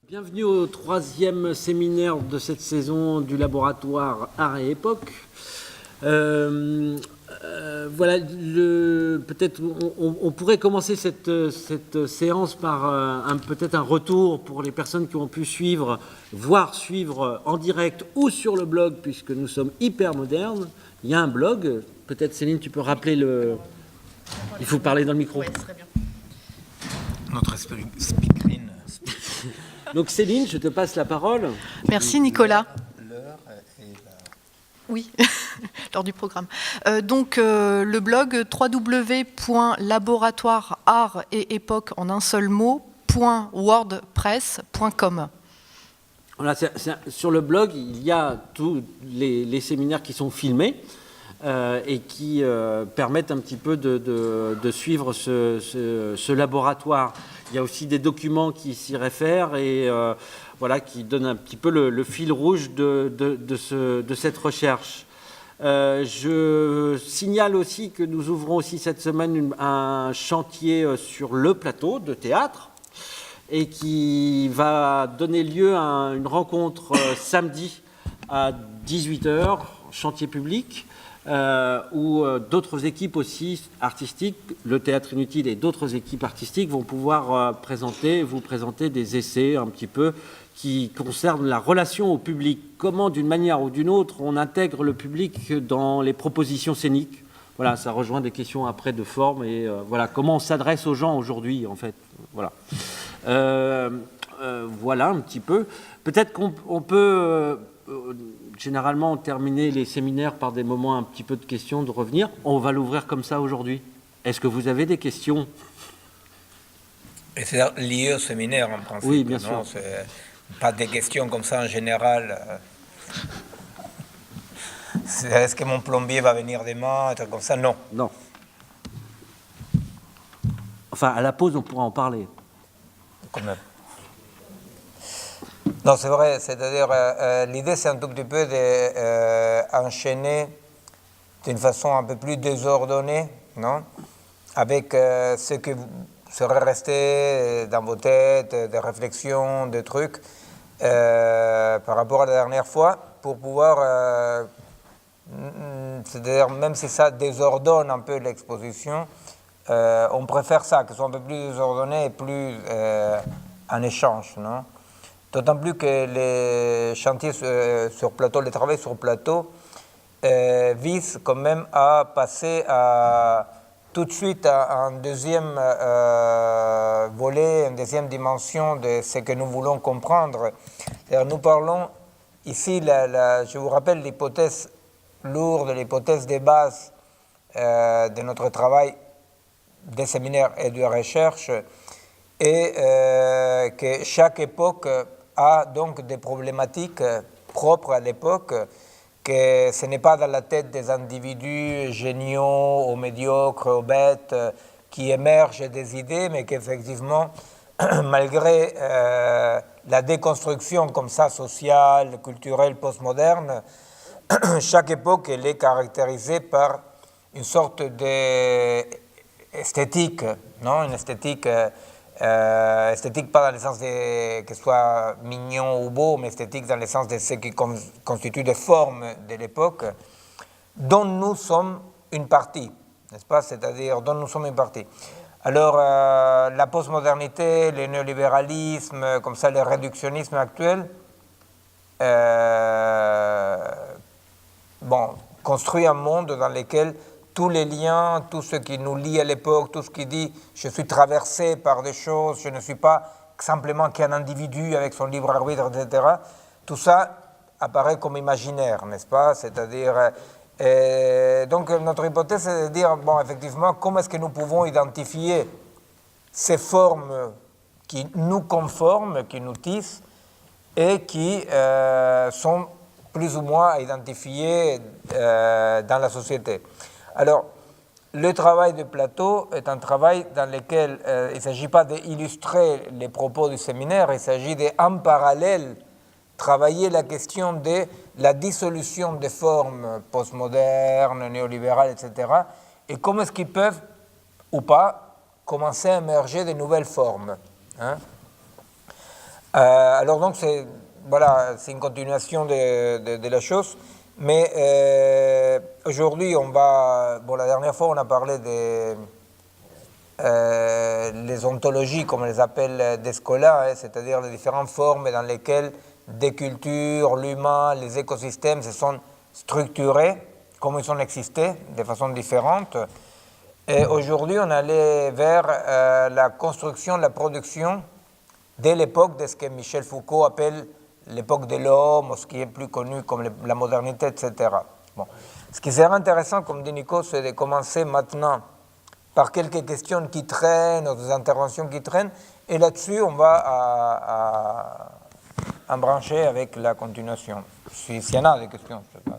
Bienvenue au troisième séminaire de cette saison du laboratoire Art et Époque. Voilà, peut-être on pourrait commencer cette séance par peut-être un retour pour les personnes qui ont pu suivre en direct ou sur le blog, puisque nous sommes hyper modernes. Il y a un blog, peut-être Céline, tu peux rappeler le... Il faut parler dans le micro. Oui, ce serait bien. Notre speakerine. Donc Céline, je te passe la parole. Merci Nicolas. L'heure et la... Oui, lors du programme. Le blog www.laboratoire-art et époque en un seul mot, .wordpress.com. Voilà, sur le blog, il y a tous les séminaires qui sont filmés et qui permettent un petit peu de suivre ce laboratoire. Il y a aussi des documents qui s'y réfèrent et voilà, qui donnent un petit peu le fil rouge de cette recherche. Je signale aussi que nous ouvrons aussi cette semaine un chantier sur le plateau de théâtre et qui va donner lieu à une rencontre samedi à 18h, chantier public, où d'autres équipes aussi artistiques, le Théâtre Inutile et d'autres équipes artistiques vont pouvoir vous présenter des essais un petit peu qui concernent la relation au public. Comment, d'une manière ou d'une autre, on intègre le public dans les propositions scéniques. Voilà, ça rejoint des questions après de forme et voilà, comment on s'adresse aux gens aujourd'hui, en fait. Voilà. Voilà un petit peu. Peut-être qu'on peut... généralement terminer les séminaires par des moments un petit peu de questions, de revenir. On va l'ouvrir comme ça aujourd'hui. Est-ce que vous avez des questions? Et c'est lié au séminaire en principe. Oui, bien sûr. C'est pas des questions comme ça en général. Est-ce que mon plombier va venir demain, un truc comme ça? Non. Non. Enfin, à la pause, on pourra en parler. Quand même. Non, c'est vrai, c'est-à-dire l'idée c'est un tout petit peu d'enchaîner d'une façon un peu plus désordonnée, non, avec ce que serait resté dans vos têtes, des réflexions, des trucs, par rapport à la dernière fois, pour pouvoir, c'est-à-dire même si ça désordonne un peu l'exposition, on préfère ça, que ce soit un peu plus désordonné et plus en échange, non? D'autant plus que les chantiers sur plateau, les travaux sur plateau, visent quand même à passer tout de suite à un deuxième volet, une deuxième dimension de ce que nous voulons comprendre. C'est-à-dire, nous parlons ici, je vous rappelle l'hypothèse lourde, l'hypothèse de base de notre travail des séminaires et de recherche, et que chaque époque a donc des problématiques propres à l'époque, que ce n'est pas dans la tête des individus géniaux ou médiocres ou bêtes qui émergent des idées, mais qu'effectivement, malgré la déconstruction comme ça sociale, culturelle, postmoderne, chaque époque elle est caractérisée par une sorte d'esthétique, non, une esthétique... esthétique pas dans le sens que ce soit mignon ou beau, mais esthétique dans le sens de ce qui constitue des formes de l'époque, dont nous sommes une partie, n'est-ce pas? C'est-à-dire dont nous sommes une partie. Alors, la postmodernité, le néolibéralisme, comme ça, le réductionnisme actuel, construit un monde dans lequel tous les liens, tout ce qui nous lie à l'époque, tout ce qui dit « je suis traversé par des choses, je ne suis pas simplement qu'un individu avec son libre arbitre, etc. » Tout ça apparaît comme imaginaire, n'est-ce pas? C'est-à-dire, donc notre hypothèse c'est de dire, bon, effectivement, comment est-ce que nous pouvons identifier ces formes qui nous conforment, qui nous tissent et qui sont plus ou moins identifiées dans la société. Alors, le travail de plateau est un travail dans lequel il ne s'agit pas d'illustrer les propos du séminaire, il s'agit d'en parallèle travailler la question de la dissolution des formes postmodernes, néolibérales, etc. et comment est-ce qu'ils peuvent, ou pas, commencer à émerger de nouvelles formes. Hein? Alors donc c'est une continuation de la chose, mais aujourd'hui la dernière fois on a parlé les ontologies, comme on les appelle, d'Escola, c'est-à-dire les différentes formes dans lesquelles des cultures, l'humain, les écosystèmes se sont structurés, comme ils ont existé, de façon différente. Et aujourd'hui, on allait vers la construction, la production, dès l'époque de ce que Michel Foucault appelle l'époque de l'homme, ou ce qui est plus connu comme la modernité, etc. Bon. Ce qui serait intéressant, comme dit Nico, c'est de commencer maintenant par quelques questions qui traînent, ou des interventions qui traînent, et là-dessus, on va en brancher avec la continuation. S'il y en a des questions, je sais pas.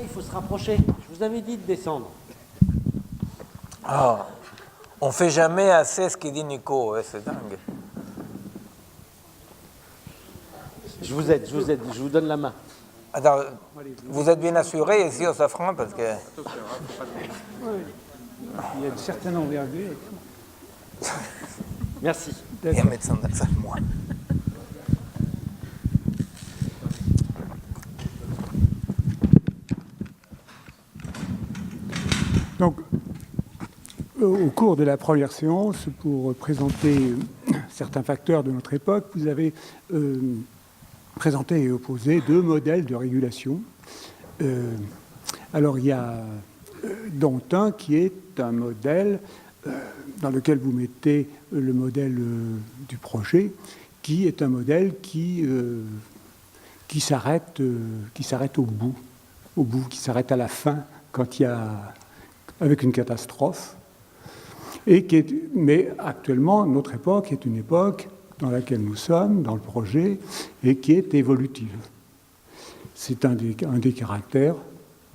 Il faut se rapprocher. Je vous avais dit de descendre. Ah, on ne fait jamais assez ce qu'il dit Nico, c'est dingue. Je vous aide, je vous donne la main. Attends, vous êtes bien assuré ici au Safran parce que... Oui. Il y a une certaine envergure. Merci. Il y a un médecin dans la salle, moi. Donc, au cours de la première séance, pour présenter certains facteurs de notre époque, vous avez présenté et opposé deux modèles de régulation. Alors, il y a dont un qui est un modèle dans lequel vous mettez le modèle du projet, qui est un modèle qui s'arrête au bout, qui s'arrête à la fin, quand il y a avec une catastrophe, mais actuellement, notre époque est une époque dans laquelle nous sommes, dans le projet, et qui est évolutive. C'est un des caractères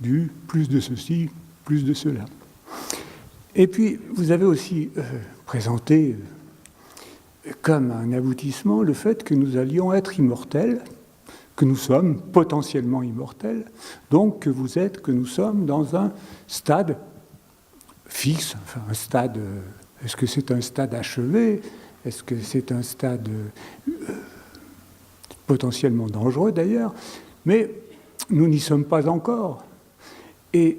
du plus de ceci, plus de cela. Et puis, vous avez aussi présenté comme un aboutissement le fait que nous allions être immortels, que nous sommes potentiellement immortels, donc que nous sommes dans un stade fixe, enfin un stade, est-ce que c'est un stade achevé, est-ce que c'est un stade potentiellement dangereux d'ailleurs, mais nous n'y sommes pas encore. Et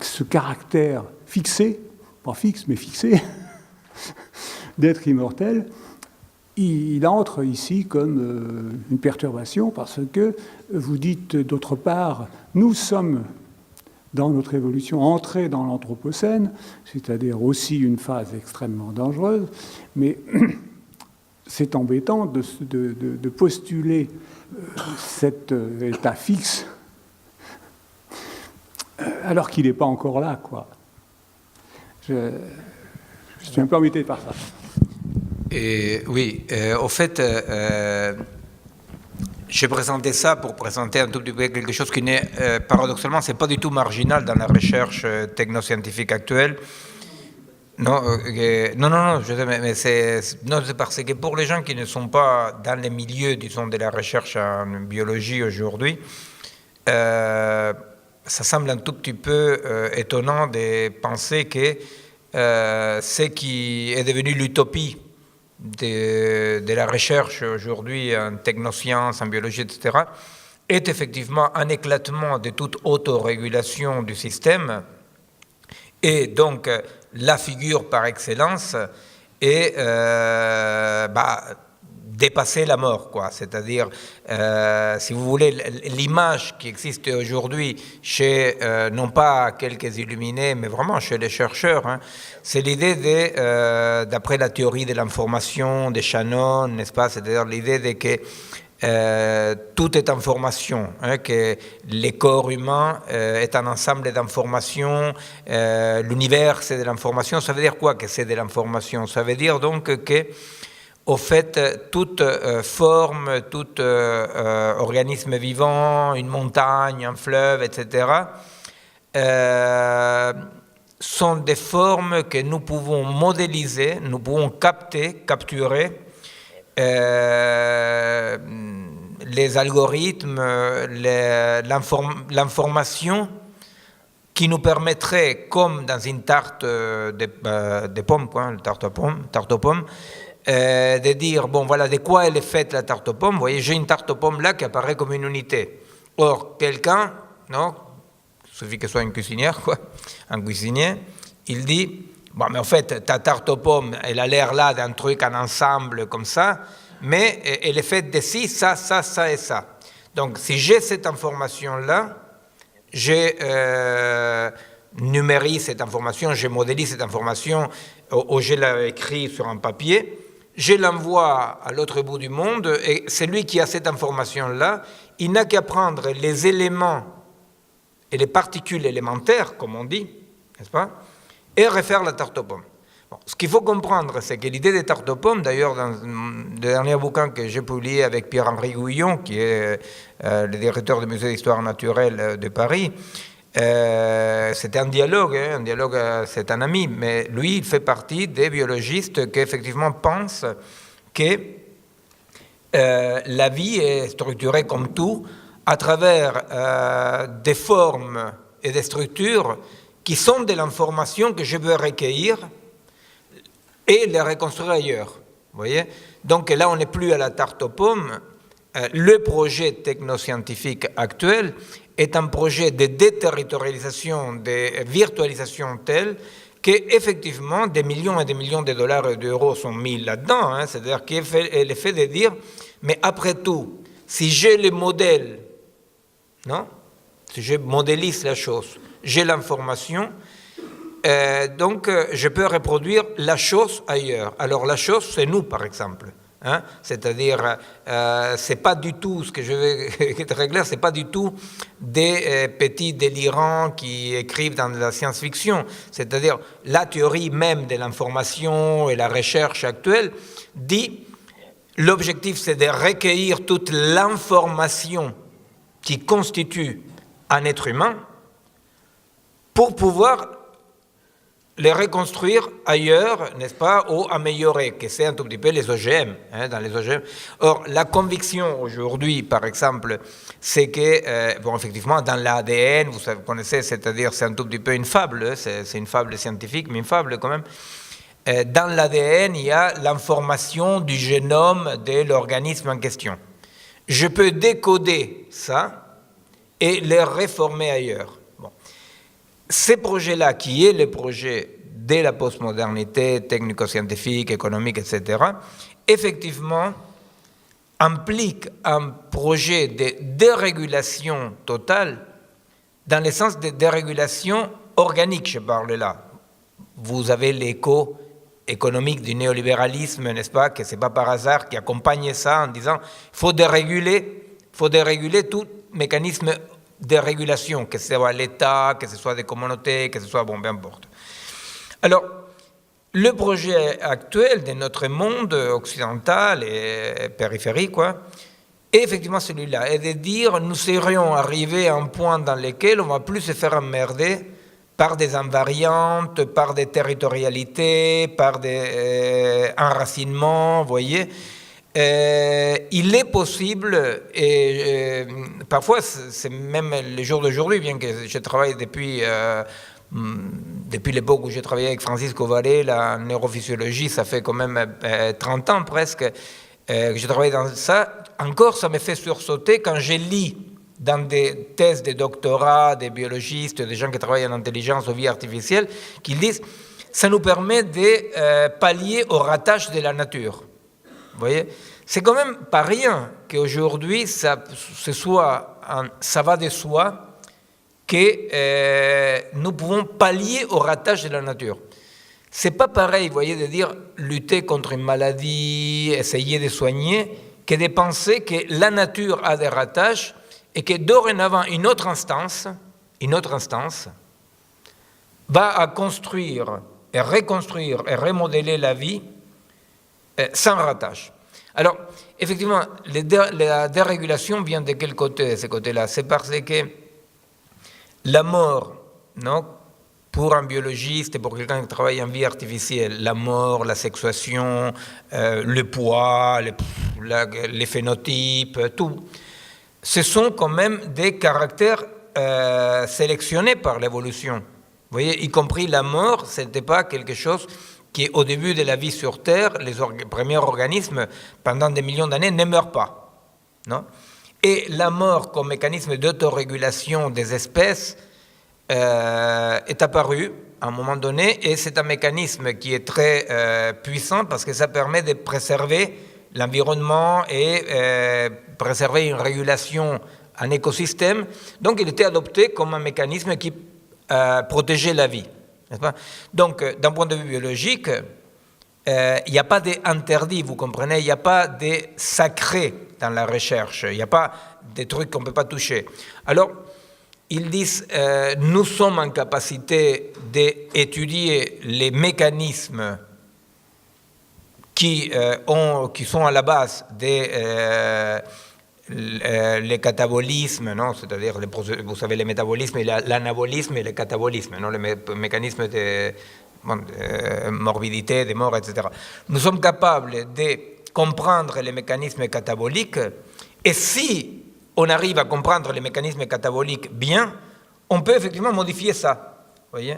ce caractère fixé, pas fixe mais fixé, d'être immortel, il entre ici comme une perturbation parce que vous dites d'autre part, nous sommes dans notre évolution entrés dans l'Anthropocène, c'est-à-dire aussi une phase extrêmement dangereuse, mais c'est embêtant de postuler cet état fixe alors qu'il n'est pas encore là, quoi. Je suis un peu embêté par ça. Oui, au fait, j'ai présenté ça pour présenter un tout petit peu quelque chose qui n'est, paradoxalement, c'est pas du tout marginal dans la recherche technoscientifique actuelle. Non, je sais, mais c'est parce que pour les gens qui ne sont pas dans les milieux, disons, de la recherche en biologie aujourd'hui, ça semble un tout petit peu étonnant de penser que ce qui est devenu l'utopie de la recherche aujourd'hui en technosciences, en biologie, etc., est effectivement un éclatement de toute autorégulation du système, et donc la figure par excellence est dépasser la mort, quoi. C'est-à-dire, si vous voulez, l'image qui existe aujourd'hui chez, non pas quelques illuminés, mais vraiment chez les chercheurs, hein, c'est l'idée d'après la théorie de l'information de Shannon, n'est-ce pas, c'est-à-dire l'idée de que tout est information, hein, que le corps humain est un ensemble d'informations, l'univers c'est de l'information. Ça veut dire quoi que c'est de l'information? Ça veut dire donc que au fait, toute forme, tout organisme vivant, une montagne, un fleuve, etc., sont des formes que nous pouvons modéliser, nous pouvons capturer, les algorithmes, l'information qui nous permettrait, comme dans une tarte de pommes, quoi, une tarte aux pommes, de dire, bon voilà, de quoi elle est faite la tarte aux pommes. Vous voyez, j'ai une tarte aux pommes là qui apparaît comme une unité. Or, quelqu'un, non, il suffit que ce soit une cuisinière, quoi, un cuisinier, il dit, bon, mais en fait, ta tarte aux pommes, elle a l'air là d'un truc, un ensemble comme ça, mais elle est faite de ci, ça, ça, ça et ça. Donc, si j'ai cette information-là, je numérise cette information, je modélise cette information, ou je l'écris sur un papier, je l'envoie à l'autre bout du monde, et celui qui a cette information-là, il n'a qu'à prendre les éléments et les particules élémentaires, comme on dit, n'est-ce pas, et refaire la tarte aux pommes. Bon, ce qu'il faut comprendre, c'est que l'idée des tartes aux pommes, d'ailleurs, dans le dernier bouquin que j'ai publié avec Pierre-Henri Gouillon, qui est le directeur du Musée d'Histoire naturelle de Paris, c'était un dialogue, c'est un ami, mais lui, il fait partie des biologistes qui effectivement pensent que la vie est structurée comme tout à travers des formes et des structures qui sont de l'information que je veux recueillir et les reconstruire ailleurs. Vous voyez ? Donc là, on n'est plus à la tarte aux pommes. Le projet technoscientifique actuel est un projet de déterritorialisation, de virtualisation telle qu'effectivement des millions et des millions de dollars et d'euros sont mis là-dedans. Hein, c'est-à-dire qu'il est l'effet de dire, mais après tout, si j'ai les modèles, non ? Si je modélise la chose, j'ai l'information, donc je peux reproduire la chose ailleurs. Alors la chose, c'est nous, par exemple. Hein? C'est-à-dire, c'est pas du tout, ce que je vais être très clair, c'est pas du tout des petits délirants qui écrivent dans la science-fiction. C'est-à-dire, la théorie même de l'information et la recherche actuelle dit, l'objectif c'est de recueillir toute l'information qui constitue un être humain pour pouvoir les reconstruire ailleurs, n'est-ce pas, ou améliorer, que c'est un tout petit peu les OGM, hein, dans les OGM. Or, la conviction aujourd'hui, par exemple, c'est que, bon, effectivement, dans l'ADN, vous connaissez, c'est-à-dire, c'est un tout petit peu une fable, c'est une fable scientifique, mais une fable quand même. Dans l'ADN, il y a l'information du génome de l'organisme en question. Je peux décoder ça et les réformer ailleurs. Ces projets-là, qui est le projet de la postmodernité technico-scientifique, économique, etc., effectivement, implique un projet de dérégulation totale, dans le sens de dérégulation organique, je parle là. Vous avez l'écho économique du néolibéralisme, n'est-ce pas, que ce n'est pas par hasard, qui accompagne ça en disant il faut déréguler tout mécanisme de régulation, que ce soit l'État, que ce soit des communautés, que ce soit, bon, peu importe. Alors, le projet actuel de notre monde occidental et périphérique, quoi, est effectivement celui-là, est de dire nous serions arrivés à un point dans lequel on ne va plus se faire emmerder par des invariantes, par des territorialités, par des enracinements, vous voyez. Il est possible, et parfois c'est même le jour d'aujourd'hui, bien que je travaille depuis l'époque où j'ai travaillé avec Francisco Varela, la neurophysiologie, ça fait quand même 30 ans presque que j'ai travaillé dans ça, encore ça me fait sursauter quand je lis dans des thèses de doctorat, des biologistes, des gens qui travaillent en intelligence ou vie artificielle, qu'ils disent ça nous permet de pallier au ratage de la nature. Vous voyez, c'est quand même pas rien qu'aujourd'hui, ça va de soi que nous pouvons pallier au ratage de la nature. C'est pas pareil, vous voyez, de dire lutter contre une maladie, essayer de soigner, que de penser que la nature a des ratages et que dorénavant une autre instance va à construire et reconstruire et remodeler la vie sans ratage. Alors, effectivement, la dérégulation vient de quel côté, de ce côté-là ? C'est parce que la mort, non, pour un biologiste et pour quelqu'un qui travaille en vie artificielle, la mort, la sexuation, le poids, les phénotypes, tout, ce sont quand même des caractères sélectionnés par l'évolution. Vous voyez, y compris la mort, ce n'était pas quelque chose qui, au début de la vie sur Terre, les premiers organismes, pendant des millions d'années, ne meurent pas. Non ? Et la mort comme mécanisme d'autorégulation des espèces est apparu à un moment donné, et c'est un mécanisme qui est très puissant parce que ça permet de préserver l'environnement et préserver une régulation, un écosystème. Donc il était adopté comme un mécanisme qui protégeait la vie. N'est-ce pas ? Donc d'un point de vue biologique, il n'y a pas d'interdit, vous comprenez, il n'y a pas de sacré dans la recherche, il n'y a pas des trucs qu'on ne peut pas toucher. Alors, ils disent, nous sommes en capacité d'étudier les mécanismes qui sont à la base des les catabolismes, non, c'est-à-dire, vous savez, les métabolismes, l'anabolisme et le catabolisme, non, les mécanismes de morbidité, de mort, etc. Nous sommes capables de comprendre les mécanismes cataboliques, et si on arrive à comprendre les mécanismes cataboliques bien, on peut effectivement modifier ça. Voyez ?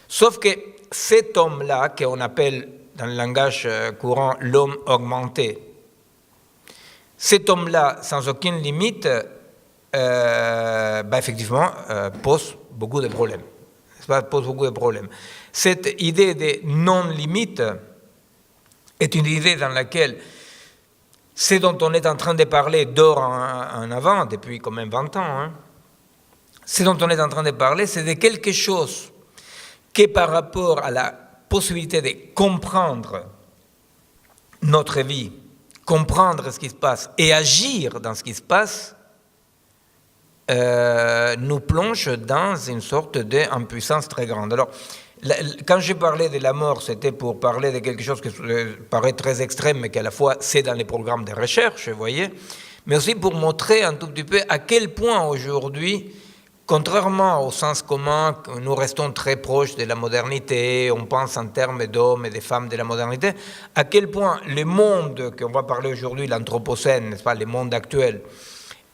Sauf que cet homme-là, qu'on appelle dans le langage courant l'homme augmenté, cet homme-là, sans aucune limite, effectivement, pose beaucoup de problèmes. Pose beaucoup de problèmes. Cette idée de non-limite est une idée dans laquelle ce dont on est en train de parler d'or en avant, depuis quand même 20 ans, hein, ce dont on est en train de parler, c'est de quelque chose qui, par rapport à la possibilité de comprendre notre vie, comprendre ce qui se passe et agir dans ce qui se passe, nous plonge dans une sorte d'impuissance très grande. Alors, quand j'ai parlé de la mort, c'était pour parler de quelque chose qui paraît très extrême, mais qu'à la fois c'est dans les programmes de recherche, vous voyez, mais aussi pour montrer un tout petit peu à quel point aujourd'hui, contrairement au sens commun, nous restons très proches de la modernité, on pense en termes d'hommes et de femmes de la modernité, à quel point le monde qu'on va parler aujourd'hui, l'anthropocène, n'est-ce pas, le monde actuel,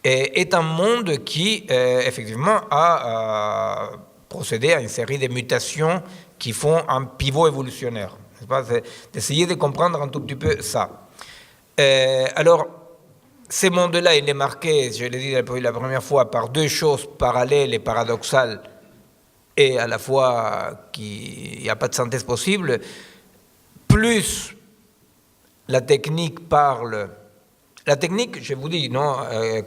est un monde qui, effectivement, a procédé à une série de mutations qui font un pivot évolutionnaire. N'est-ce pas ? C'est d'essayer de comprendre un tout petit peu ça. Alors, ce monde-là, il est marqué, je l'ai dit la première fois, par deux choses parallèles et paradoxales, et à la fois qu'il n'y a pas de synthèse possible. Plus la technique parle... La technique, je vous dis, non,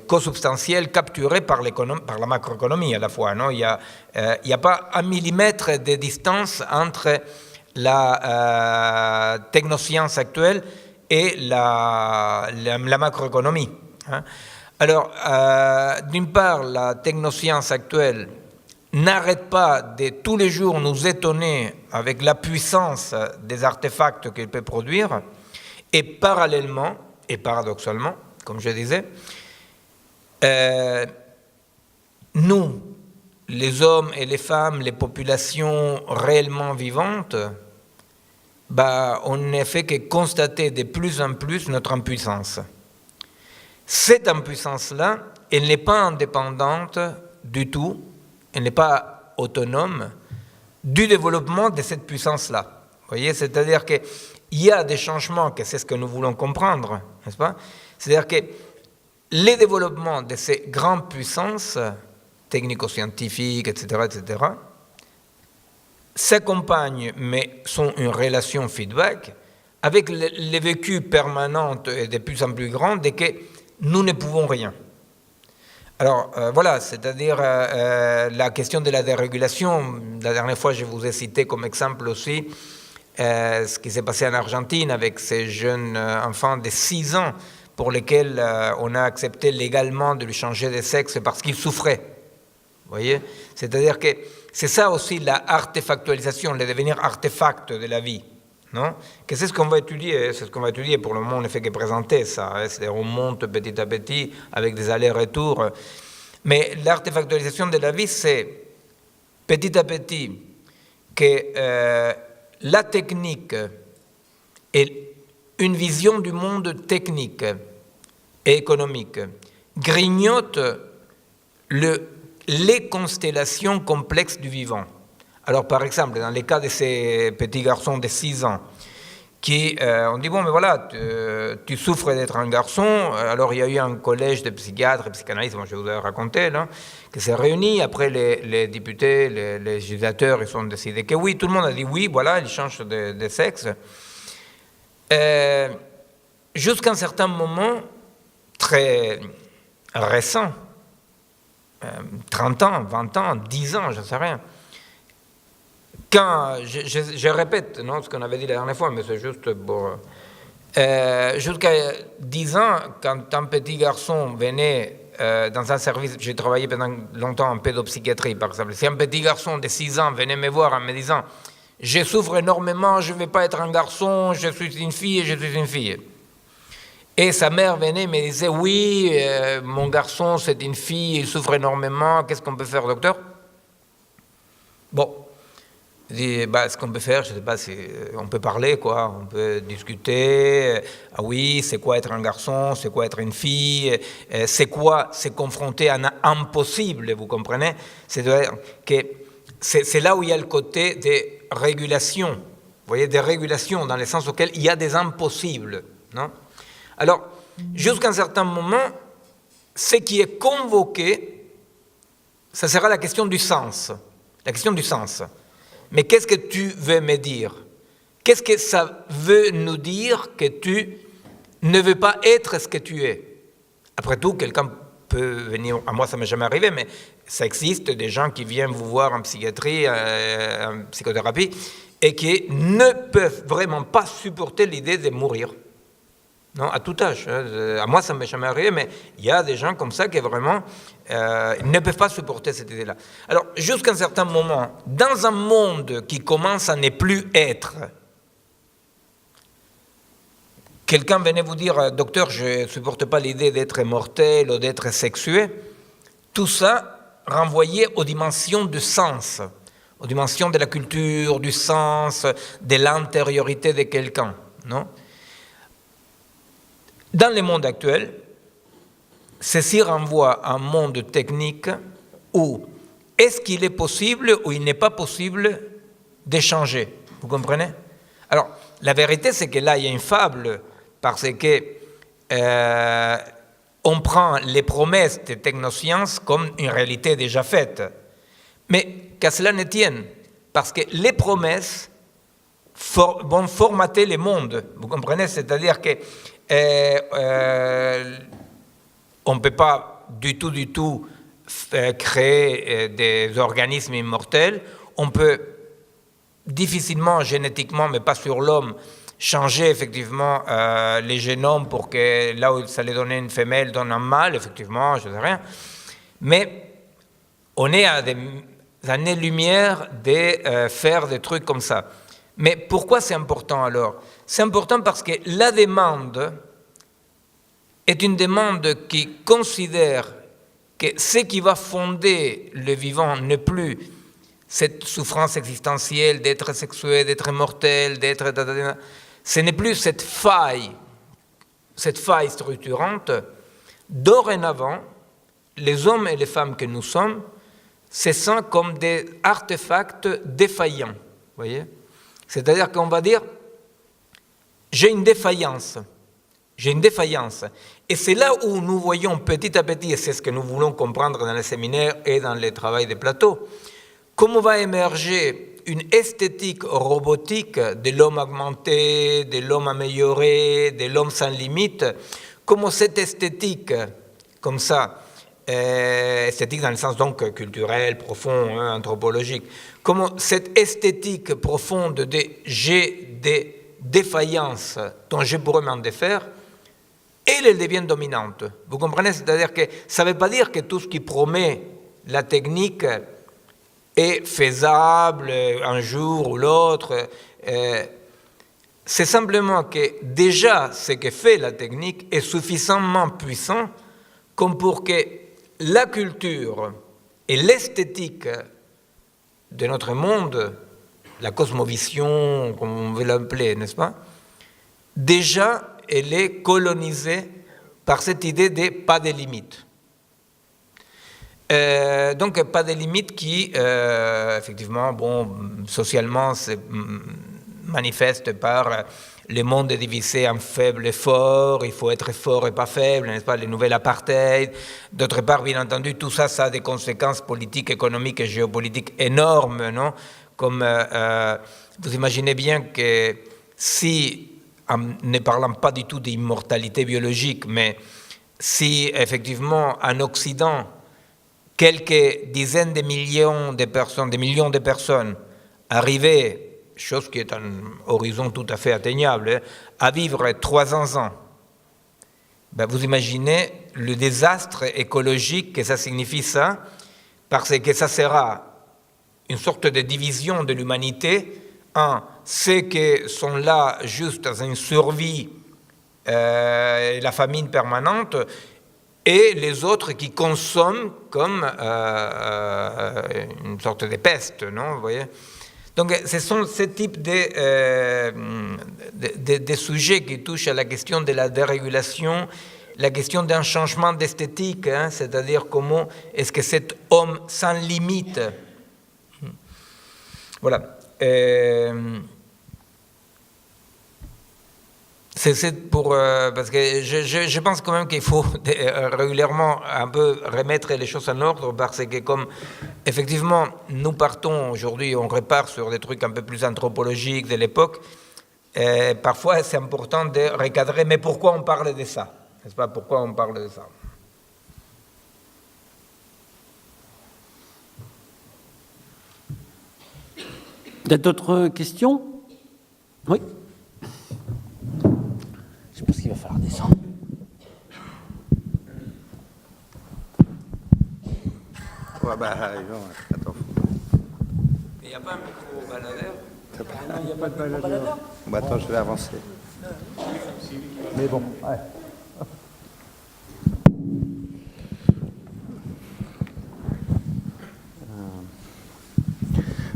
co-substantielle, capturée par la macroéconomie à la fois. Non, il n'y a pas un millimètre de distance entre la technoscience actuelle et la macroéconomie. Hein. Alors, d'une part, la technoscience actuelle n'arrête pas de tous les jours nous étonner avec la puissance des artefacts qu'elle peut produire, et parallèlement, et paradoxalement, comme je disais, nous, les hommes et les femmes, les populations réellement vivantes, on ne fait que constater de plus en plus notre impuissance. Cette impuissance-là, elle n'est pas indépendante du tout, elle n'est pas autonome du développement de cette puissance-là. Vous voyez, c'est-à-dire qu'il y a des changements, que c'est ce que nous voulons comprendre, n'est-ce pas ? C'est-à-dire que les développements de ces grandes puissances, technico-scientifiques, etc., s'accompagnent, mais sont une relation feedback, avec le vécu permanent et de plus en plus grand de que nous ne pouvons rien. Alors voilà, c'est-à-dire la question de la dérégulation. La dernière fois, je vous ai cité comme exemple aussi ce qui s'est passé en Argentine avec ces jeunes enfants de 6 ans pour lesquels on a accepté légalement de lui changer de sexe parce qu'ils souffraient. Vous voyez ? C'est-à-dire que c'est ça aussi la artefactualisation, le devenir artefact de la vie. Non ? Que c'est ce qu'on va étudier, c'est ce qu'on va étudier. Pour le moment, on ne fait que présenter ça. Hein. C'est-à-dire on monte petit à petit avec des allers-retours. Mais l'artefactualisation de la vie, c'est petit à petit que la technique et une vision du monde technique et économique grignote les constellations complexes du vivant. Alors, par exemple, dans le cas de ces petits garçons de 6 ans, qui on dit, bon, mais voilà, tu souffres d'être un garçon. Alors, il y a eu un collège de psychiatres et psychanalystes, moi je vous ai raconté, là, qui s'est réuni. Après, les députés, les législateurs, ils ont décidé que oui, tout le monde a dit oui, voilà, ils changent de sexe. Jusqu'à un certain moment, très récent, 30 ans, 20 ans, 10 ans, je ne sais rien. Quand, je répète non, ce qu'on avait dit la dernière fois, mais c'est juste pour... jusqu'à 10 ans, quand un petit garçon venait dans un service, j'ai travaillé pendant longtemps en pédopsychiatrie par exemple, si un petit garçon de 6 ans venait me voir en me disant « Je souffre énormément, je ne vais pas être un garçon, je suis une fille et je suis une fille ». Et sa mère venait et me disait « Oui, mon garçon c'est une fille, il souffre énormément, qu'est-ce qu'on peut faire docteur ?» Bon. Je dis, ce qu'on peut faire, je ne sais pas si on peut parler, quoi, on peut discuter. Ah oui, c'est quoi être un garçon, c'est quoi être une fille, c'est quoi se confronter à un impossible, vous comprenez? C'est-à-dire que c'est là où il y a le côté des régulations, vous voyez, des régulations dans le sens auquel il y a des impossibles, non? Alors, jusqu'à un certain moment, ce qui est convoqué, ça sera la question du sens, la question du sens. Mais qu'est-ce que tu veux me dire? Qu'est-ce que ça veut nous dire que tu ne veux pas être ce que tu es? Après tout, quelqu'un peut venir, à moi ça ne m'est jamais arrivé, mais ça existe des gens qui viennent vous voir en psychiatrie, en psychothérapie, et qui ne peuvent vraiment pas supporter l'idée de mourir. Non, à tout âge. À moi, ça ne m'est jamais arrivé, mais il y a des gens comme ça qui vraiment ne peuvent pas supporter cette idée-là. Alors, jusqu'à un certain moment, dans un monde qui commence à ne plus être, quelqu'un venait vous dire, docteur, je ne supporte pas l'idée d'être mortel ou d'être sexué, tout ça renvoyait aux dimensions du sens, aux dimensions de la culture, du sens, de l'intériorité de quelqu'un, non ? Dans le monde actuel, ceci renvoie à un monde technique où est-ce qu'il est possible ou il n'est pas possible d'échanger. Vous comprenez? Alors, la vérité, c'est que là, il y a une fable parce que on prend les promesses des technosciences comme une réalité déjà faite. Mais qu'à cela ne tienne, parce que les promesses vont formater le monde. Vous comprenez? C'est-à-dire que on ne peut pas du tout créer des organismes immortels. On peut difficilement, génétiquement, mais pas sur l'homme, changer effectivement les génomes pour que là où ça allait donner une femelle donne un mâle, effectivement, je ne sais rien. Mais on est à des années-lumière de faire des trucs comme ça. Mais pourquoi c'est important alors? C'est important parce que la demande est une demande qui considère que ce qui va fonder le vivant n'est plus cette souffrance existentielle d'être sexué, d'être mortel, d'être... Ce n'est plus cette faille structurante. Dorénavant, les hommes et les femmes que nous sommes se sentent comme des artefacts défaillants. Voyez? C'est-à-dire qu'on va dire, j'ai une défaillance. Et c'est là où nous voyons petit à petit, et c'est ce que nous voulons comprendre dans les séminaires et dans les travaux de plateau, comment va émerger une esthétique robotique de l'homme augmenté, de l'homme amélioré, de l'homme sans limite, comment cette esthétique, comme ça, esthétique dans le sens donc culturel, profond, anthropologique, comment cette esthétique profonde de j'ai des défaillances dont je pourrais m'en défaire, elle devient dominante. Vous comprenez? C'est-à-dire que ça ne veut pas dire que tout ce qui promet la technique est faisable un jour ou l'autre. C'est simplement que déjà ce que fait la technique est suffisamment puissant comme pour que la culture et l'esthétique de notre monde la cosmovision, comme on veut l'appeler, n'est-ce pas? Déjà, elle est colonisée par cette idée de pas de limites. Donc, pas de limites qui, effectivement, bon, socialement, se manifeste par le monde est divisé en faible et fort, il faut être fort et pas faible, n'est-ce pas, les nouvelles apartheid. D'autre part, bien entendu, tout ça, ça a des conséquences politiques, économiques et géopolitiques énormes, non? Comme vous imaginez bien que si, en ne parlant pas du tout d'immortalité biologique, mais si effectivement en Occident, quelques dizaines de millions de personnes, des millions de personnes arrivaient, chose qui est un horizon tout à fait atteignable, à vivre 300 ans, ben vous imaginez le désastre écologique que ça signifie ça, parce que ça sera une sorte de division de l'humanité en ceux qui sont là juste dans une survie, la famine permanente, et les autres qui consomment comme une sorte de peste, non, vous voyez? Donc, ce sont ce type de sujets qui touchent à la question de la dérégulation, la question d'un changement d'esthétique, hein, c'est-à-dire comment est-ce que cet homme sans limite, voilà. C'est pour parce que je pense quand même qu'il faut régulièrement un peu remettre les choses en ordre, parce que comme effectivement nous partons aujourd'hui, on repart sur des trucs un peu plus anthropologiques de l'époque, parfois c'est important de recadrer, mais pourquoi on parle de ça, n'est-ce pas, pourquoi on parle de ça? Il y a d'autres questions? Oui. Je pense qu'il va falloir descendre. Ouais, bah, attends. Il n'y a pas un micro baladeur? Il n'y a pas de baladeur. Bah, attends, je vais avancer. Mais bon, ouais.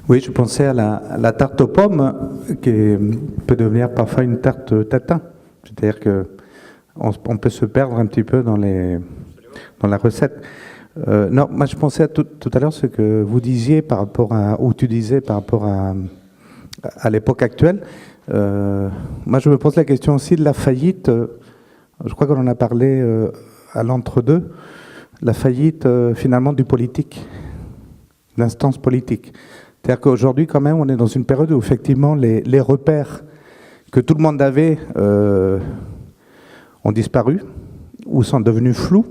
Oui, je pensais à la tarte aux pommes, qui peut devenir parfois une tarte tatin. C'est-à-dire qu'on peut se perdre un petit peu dans la recette. Non, moi je pensais à tout à l'heure ce que vous disiez par rapport ou tu disais par rapport à l'époque actuelle. Moi je me pose la question aussi de la faillite. Je crois qu'on en a parlé à l'entre-deux. La faillite finalement du politique, l'instance politique. C'est-à-dire qu'aujourd'hui, quand même, on est dans une période où, effectivement, les repères que tout le monde avait ont disparu ou sont devenus flous.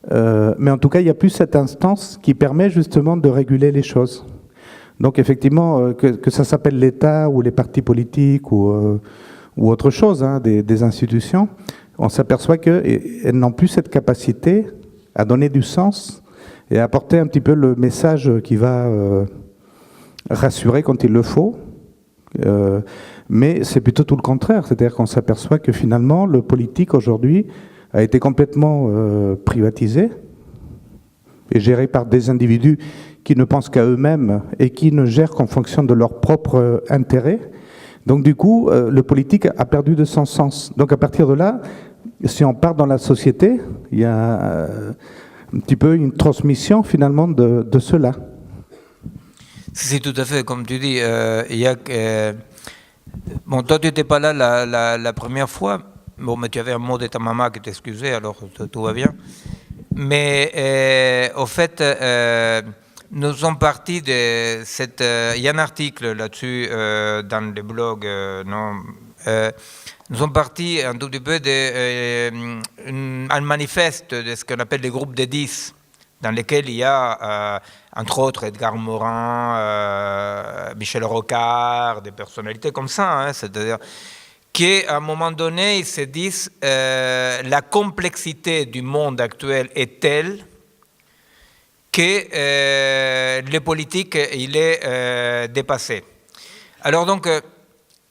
Mais en tout cas, il n'y a plus cette instance qui permet justement de réguler les choses. Donc, effectivement, que ça s'appelle l'État ou les partis politiques ou autre chose, hein, des institutions, on s'aperçoit qu'elles n'ont plus cette capacité à donner du sens et à apporter un petit peu le message qui va... rassurer quand il le faut, mais c'est plutôt tout le contraire, c'est-à-dire qu'on s'aperçoit que finalement le politique aujourd'hui a été complètement privatisé et géré par des individus qui ne pensent qu'à eux-mêmes et qui ne gèrent qu'en fonction de leur propre intérêt. Donc du coup, le politique a perdu de son sens. Donc à partir de là, si on part dans la société, il y a un petit peu une transmission finalement de cela. C'est tout à fait, comme tu dis, il y a... bon, toi, tu n'étais pas là la première fois. Bon, mais tu avais un mot de ta maman qui t'excusait, alors tout va bien. Mais, au fait, nous sommes partis de cette... il y a un article là-dessus dans le blog, non nous sommes partis un tout petit peu d'un manifeste de ce qu'on appelle les groupes de 10, dans lesquels il y a, entre autres, Edgar Morin, Michel Rocard, des personnalités comme ça, hein, c'est-à-dire qu'à un moment donné, ils se disent la complexité du monde actuel est telle que le politique, il est dépassé. Alors donc,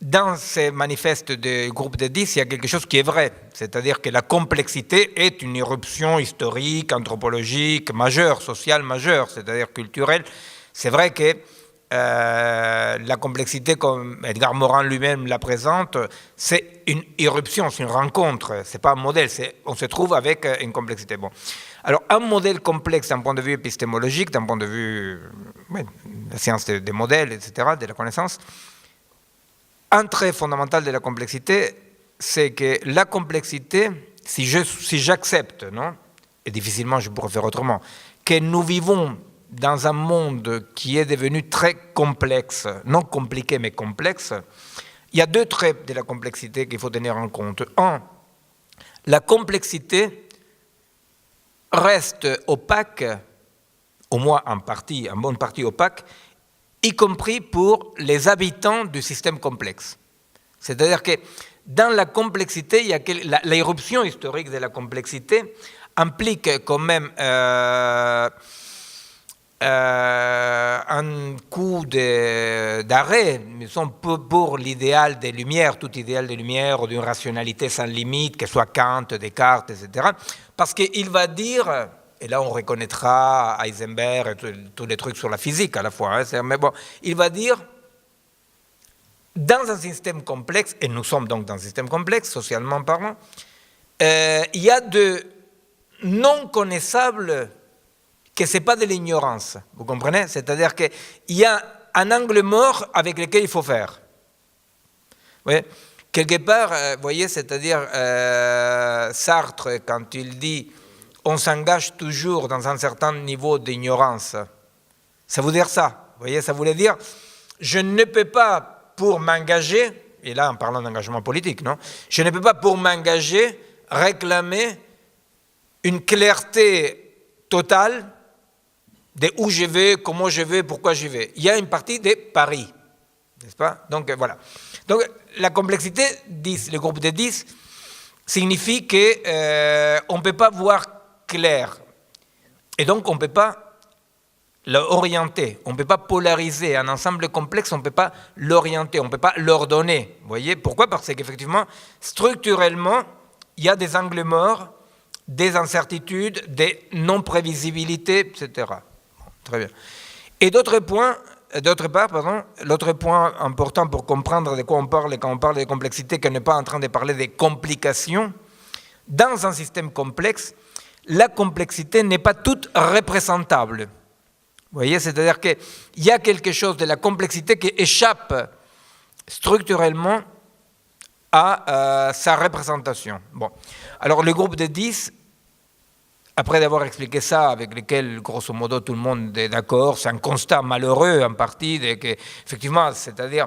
dans ces manifestes des groupes de 10, il y a quelque chose qui est vrai, c'est-à-dire que la complexité est une éruption historique, anthropologique, majeure, sociale majeure, c'est-à-dire culturelle. C'est vrai que la complexité, comme Edgar Morin lui-même la présente, c'est une irruption, c'est une rencontre, c'est pas un modèle, on se trouve avec une complexité. Bon. Alors, un modèle complexe d'un point de vue épistémologique, d'un point de vue de la science des modèles, etc., de la connaissance, un trait fondamental de la complexité, c'est que la complexité, si j'accepte, non, et difficilement je pourrais faire autrement, que nous vivons dans un monde qui est devenu très complexe, non compliqué mais complexe, il y a deux traits de la complexité qu'il faut tenir en compte. Un, la complexité reste opaque, au moins en bonne partie opaque, y compris pour les habitants du système complexe. C'est-à-dire que dans la complexité, il y a l'éruption historique de la complexité implique quand même un coup d'arrêt, pour l'idéal des Lumières, tout idéal des Lumières ou d'une rationalité sans limite, que ce soit Kant, Descartes, etc. Parce qu'il va dire, et là on reconnaîtra Heisenberg et tous les trucs sur la physique à la fois, hein, mais bon, il va dire, dans un système complexe, et nous sommes donc dans un système complexe, socialement parlant, il y a de non connaissables que ce n'est pas de l'ignorance, vous comprenez? C'est-à-dire qu'il y a un angle mort avec lequel il faut faire. Vous voyez? Quelque part, vous voyez, c'est-à-dire Sartre, quand il dit « on s'engage toujours dans un certain niveau d'ignorance », ça veut dire ça. Vous voyez, ça voulait dire « je ne peux pas, pour m'engager », et là en parlant d'engagement politique, non, je ne peux pas, pour m'engager, réclamer une clarté totale de où je vais, comment je vais, pourquoi je vais. Il y a une partie des paris, n'est-ce pas? Donc voilà. Donc la complexité 10, le groupe de 10, signifie qu'on ne peut pas voir clair. Et donc on ne peut pas l'orienter, on ne peut pas polariser un ensemble complexe, on ne peut pas l'orienter, on ne peut pas l'ordonner. Vous voyez? Pourquoi? Parce qu'effectivement, structurellement, il y a des angles morts, des incertitudes, des non-prévisibilités, etc. Très bien. Et d'autre part, l'autre point important pour comprendre de quoi on parle quand on parle de complexité, qu'on n'est pas en train de parler des complications, dans un système complexe, la complexité n'est pas toute représentable. Vous voyez, c'est-à-dire qu'il y a quelque chose de la complexité qui échappe structurellement à sa représentation. Bon. Alors le groupe de 10, après d'avoir expliqué ça, avec lequel, grosso modo, tout le monde est d'accord, c'est un constat malheureux, en partie, effectivement, c'est-à-dire,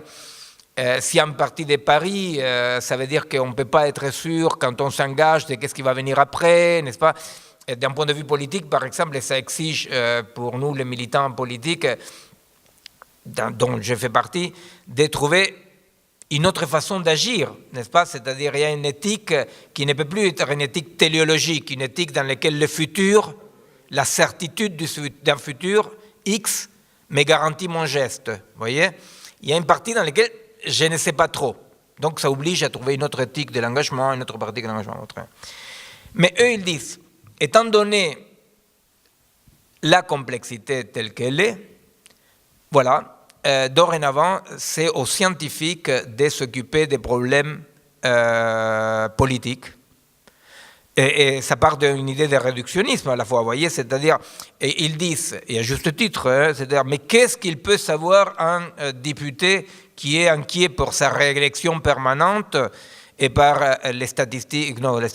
si en partie des paris, ça veut dire qu'on ne peut pas être sûr, quand on s'engage, de qu'est-ce qui va venir après, n'est-ce pas? D'un point de vue politique, par exemple, ça exige, pour nous, les militants politiques, dont je fais partie, de trouver une autre façon d'agir, n'est-ce pas? C'est-à-dire il y a une éthique qui ne peut plus être une éthique téléologique, une éthique dans laquelle le futur, la certitude d'un futur X me garantit mon geste. Vous voyez? Il y a une partie dans laquelle je ne sais pas trop. Donc ça oblige à trouver une autre éthique de l'engagement, une autre pratique de l'engagement. Mais eux, ils disent, étant donné la complexité telle qu'elle est, voilà, dorénavant, c'est aux scientifiques de s'occuper des problèmes politiques. Et ça part d'une idée de réductionnisme à la fois, vous voyez, c'est-à-dire, et ils disent, et à juste titre, hein, c'est-à-dire, mais qu'est-ce qu'il peut savoir un député qui est inquiet pour sa réélection permanente et par les statistiques, non, les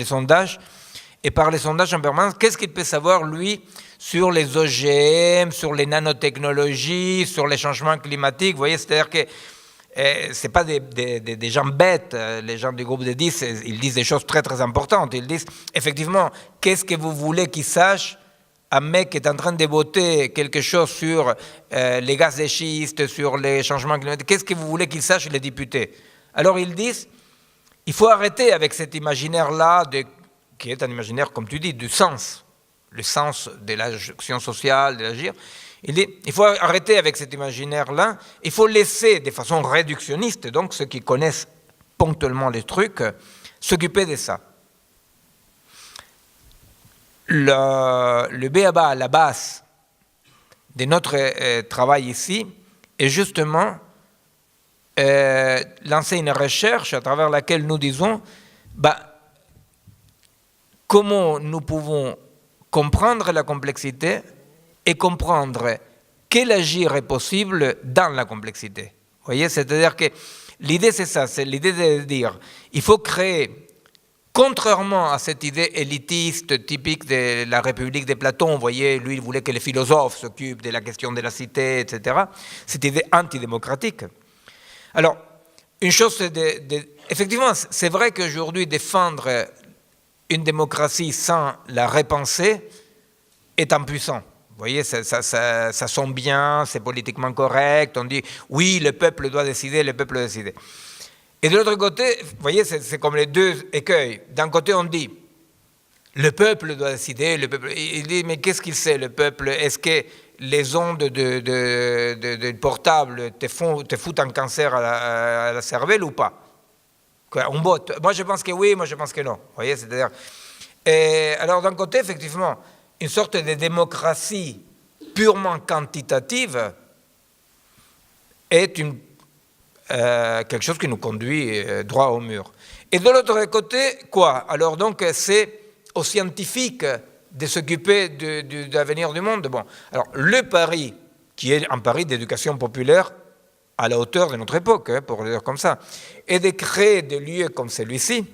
sondages, et par les sondages en permanence, qu'est-ce qu'il peut savoir, lui, sur les OGM, sur les nanotechnologies, sur les changements climatiques, vous voyez, c'est-à-dire que ce n'est pas des gens bêtes, les gens du groupe de 10, ils disent des choses très très importantes, ils disent, effectivement, qu'est-ce que vous voulez qu'ils sachent, un mec qui est en train de voter quelque chose sur les gaz de schiste, sur les changements climatiques, qu'est-ce que vous voulez qu'ils sachent les députés? Alors ils disent, il faut arrêter avec cet imaginaire-là, qui est un imaginaire, comme tu dis, du sens, le sens de l'action sociale, de l'agir. Il dit, il faut arrêter avec cet imaginaire-là, il faut laisser de façon réductionniste, donc ceux qui connaissent ponctuellement les trucs, s'occuper de ça. le b.a.-ba, la base de notre travail ici, est justement lancer une recherche à travers laquelle nous disons comment nous pouvons comprendre la complexité et comprendre quel agir est possible dans la complexité. Vous voyez, c'est-à-dire que l'idée c'est ça, c'est l'idée de dire il faut créer, contrairement à cette idée élitiste typique de la République de Platon, vous voyez, lui il voulait que les philosophes s'occupent de la question de la cité, etc., cette idée antidémocratique. Alors, une chose, effectivement, c'est vrai qu'aujourd'hui, défendre une démocratie sans la repenser est impuissant. Vous voyez, ça sonne bien, c'est politiquement correct, on dit oui, le peuple doit décider, le peuple doit décider. Et de l'autre côté, vous voyez, c'est comme les deux écueils. D'un côté, on dit le peuple doit décider, le peuple. Il dit mais qu'est-ce qu'il sait, le peuple? Est-ce que les ondes de portable te foutent un cancer à la cervelle ou pas? On vote. Moi, je pense que oui, moi, je pense que non. Vous voyez, c'est-à-dire. Alors, d'un côté, effectivement, une sorte de démocratie purement quantitative est quelque chose qui nous conduit droit au mur. Et de l'autre côté, quoi? Alors, donc, c'est aux scientifiques de s'occuper de l'avenir du monde. Bon, alors, le pari, qui est un pari d'éducation populaire à la hauteur de notre époque, pour le dire comme ça, est de créer des lieux comme celui-ci,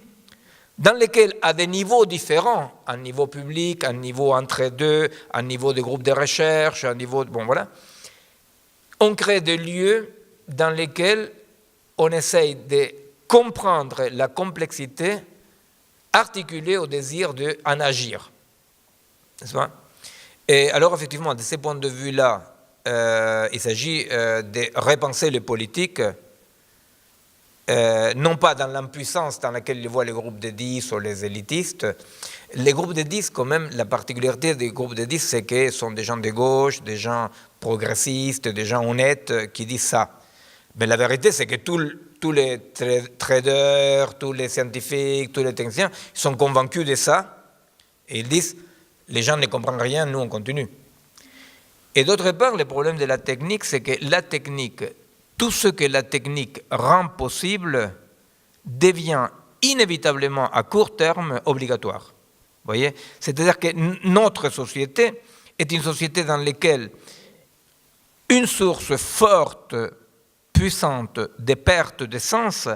dans lesquels, à des niveaux différents, un niveau public, un niveau entre deux, un niveau de groupe de recherche, un niveau de... Bon, voilà. On crée des lieux dans lesquels on essaye de comprendre la complexité articulée au désir d'en agir. N'est-ce pas? Et alors, effectivement, de ce point de vue-là, il s'agit de repenser les politiques, non pas dans l'impuissance dans laquelle ils voient les groupes de 10 ou les élitistes. Les groupes de 10, quand même, la particularité des groupes de 10, c'est qu'ils sont des gens de gauche, des gens progressistes, des gens honnêtes qui disent ça. Mais la vérité, c'est que tous les traders, tous les scientifiques, tous les techniciens sont convaincus de ça et ils disent les gens ne comprennent rien, nous on continue. Et d'autre part, le problème de la technique, c'est que la technique, tout ce que la technique rend possible devient inévitablement à court terme obligatoire. Vous voyez? C'est-à-dire que notre société est une société dans laquelle une source forte, puissante de perte de sens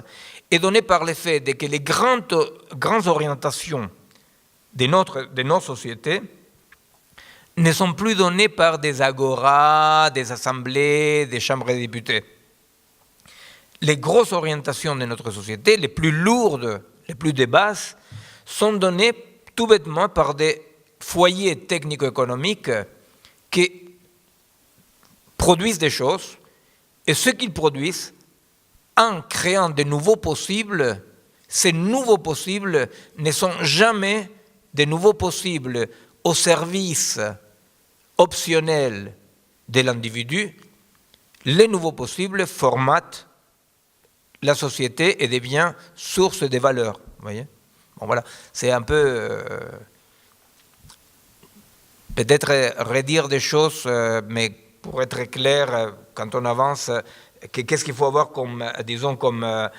est donnée par le fait que les grandes orientations de nos sociétés ne sont plus données par des agoras, des assemblées, des chambres de députés. Les grosses orientations de notre société, les plus lourdes, les plus de base, sont données tout bêtement par des foyers technico-économiques qui produisent des choses, et ce qu'ils produisent, en créant de nouveaux possibles, ces nouveaux possibles ne sont jamais des nouveaux possibles au service optionnel de l'individu. Les nouveaux possibles formatent la société et deviennent source de valeurs. Vous voyez? Bon, voilà, c'est un peu peut-être redire des choses, mais pour être clair, quand on avance, qu'est-ce qu'il faut avoir comme, disons, comme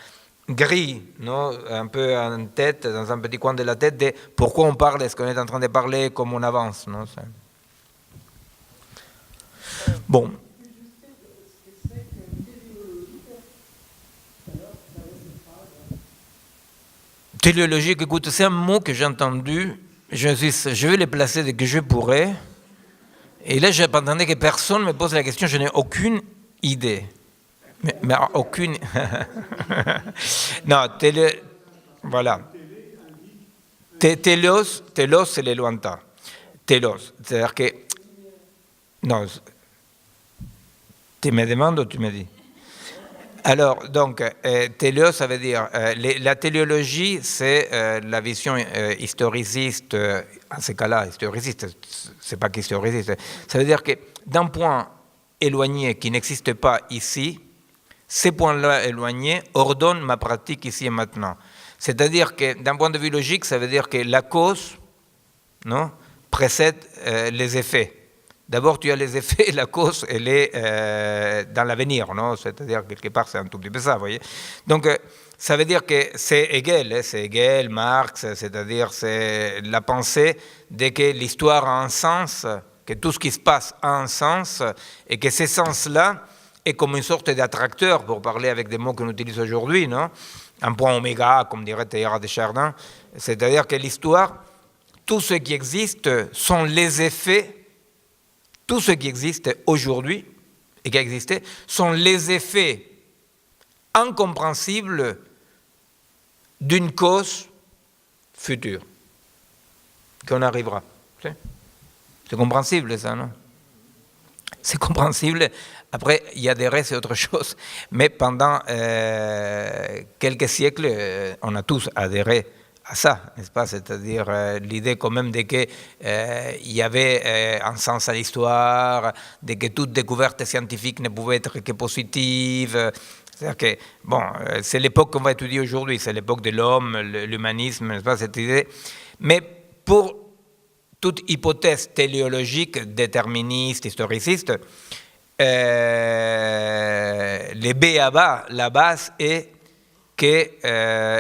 grille, non? Un peu en tête, dans un petit coin de la tête, de pourquoi on parle, est-ce qu'on est en train de parler, comme on avance, non? Bon. Téléologique, écoute, c'est un mot que j'ai entendu, je vais le placer dès que je pourrai, et là j'attendais que personne me pose la question, je n'ai aucune idée. Mais aucune... non, voilà. Télos, c'est les lointains. Télos, c'est-à-dire que... Non, tu me demandes ou tu me dis? Alors, donc, téléos, ça veut dire... la téléologie, c'est la vision historiciste, en ce cas-là, historiciste, c'est pas qu'historiciste. Ça veut dire que d'un point éloigné qui n'existe pas ici, ces points-là éloignés ordonnent ma pratique ici et maintenant. C'est-à-dire que d'un point de vue logique, ça veut dire que la cause, non, précède les effets. D'abord, tu as les effets, la cause, elle est dans l'avenir, non? C'est-à-dire, quelque part, c'est un tout petit peu ça, vous voyez. Donc, ça veut dire que c'est Hegel, Marx, c'est-à-dire, c'est la pensée de que l'histoire a un sens, que tout ce qui se passe a un sens, et que ce sens-là est comme une sorte d'attracteur, pour parler avec des mots qu'on utilise aujourd'hui, non? Un point oméga, comme dirait Teilhard de Chardin, c'est-à-dire que l'histoire, tout ce qui existe sont les effets. Tout ce qui existe aujourd'hui et qui a existé sont les effets incompréhensibles d'une cause future qu'on arrivera. C'est compréhensible ça, non? C'est compréhensible. Après, il y a des restes, c'est autre chose. Mais pendant quelques siècles, on a tous adhéré à ça, n'est-ce pas? C'est-à-dire l'idée quand même de qu'il y avait un sens à l'histoire, de que toute découverte scientifique ne pouvait être que positive. C'est-à-dire que, bon, c'est l'époque qu'on va étudier aujourd'hui, c'est l'époque de l'homme, l'humanisme, n'est-ce pas, cette idée. Mais pour toute hypothèse téléologique, déterministe, historiciste, les b.a.-ba, la base est que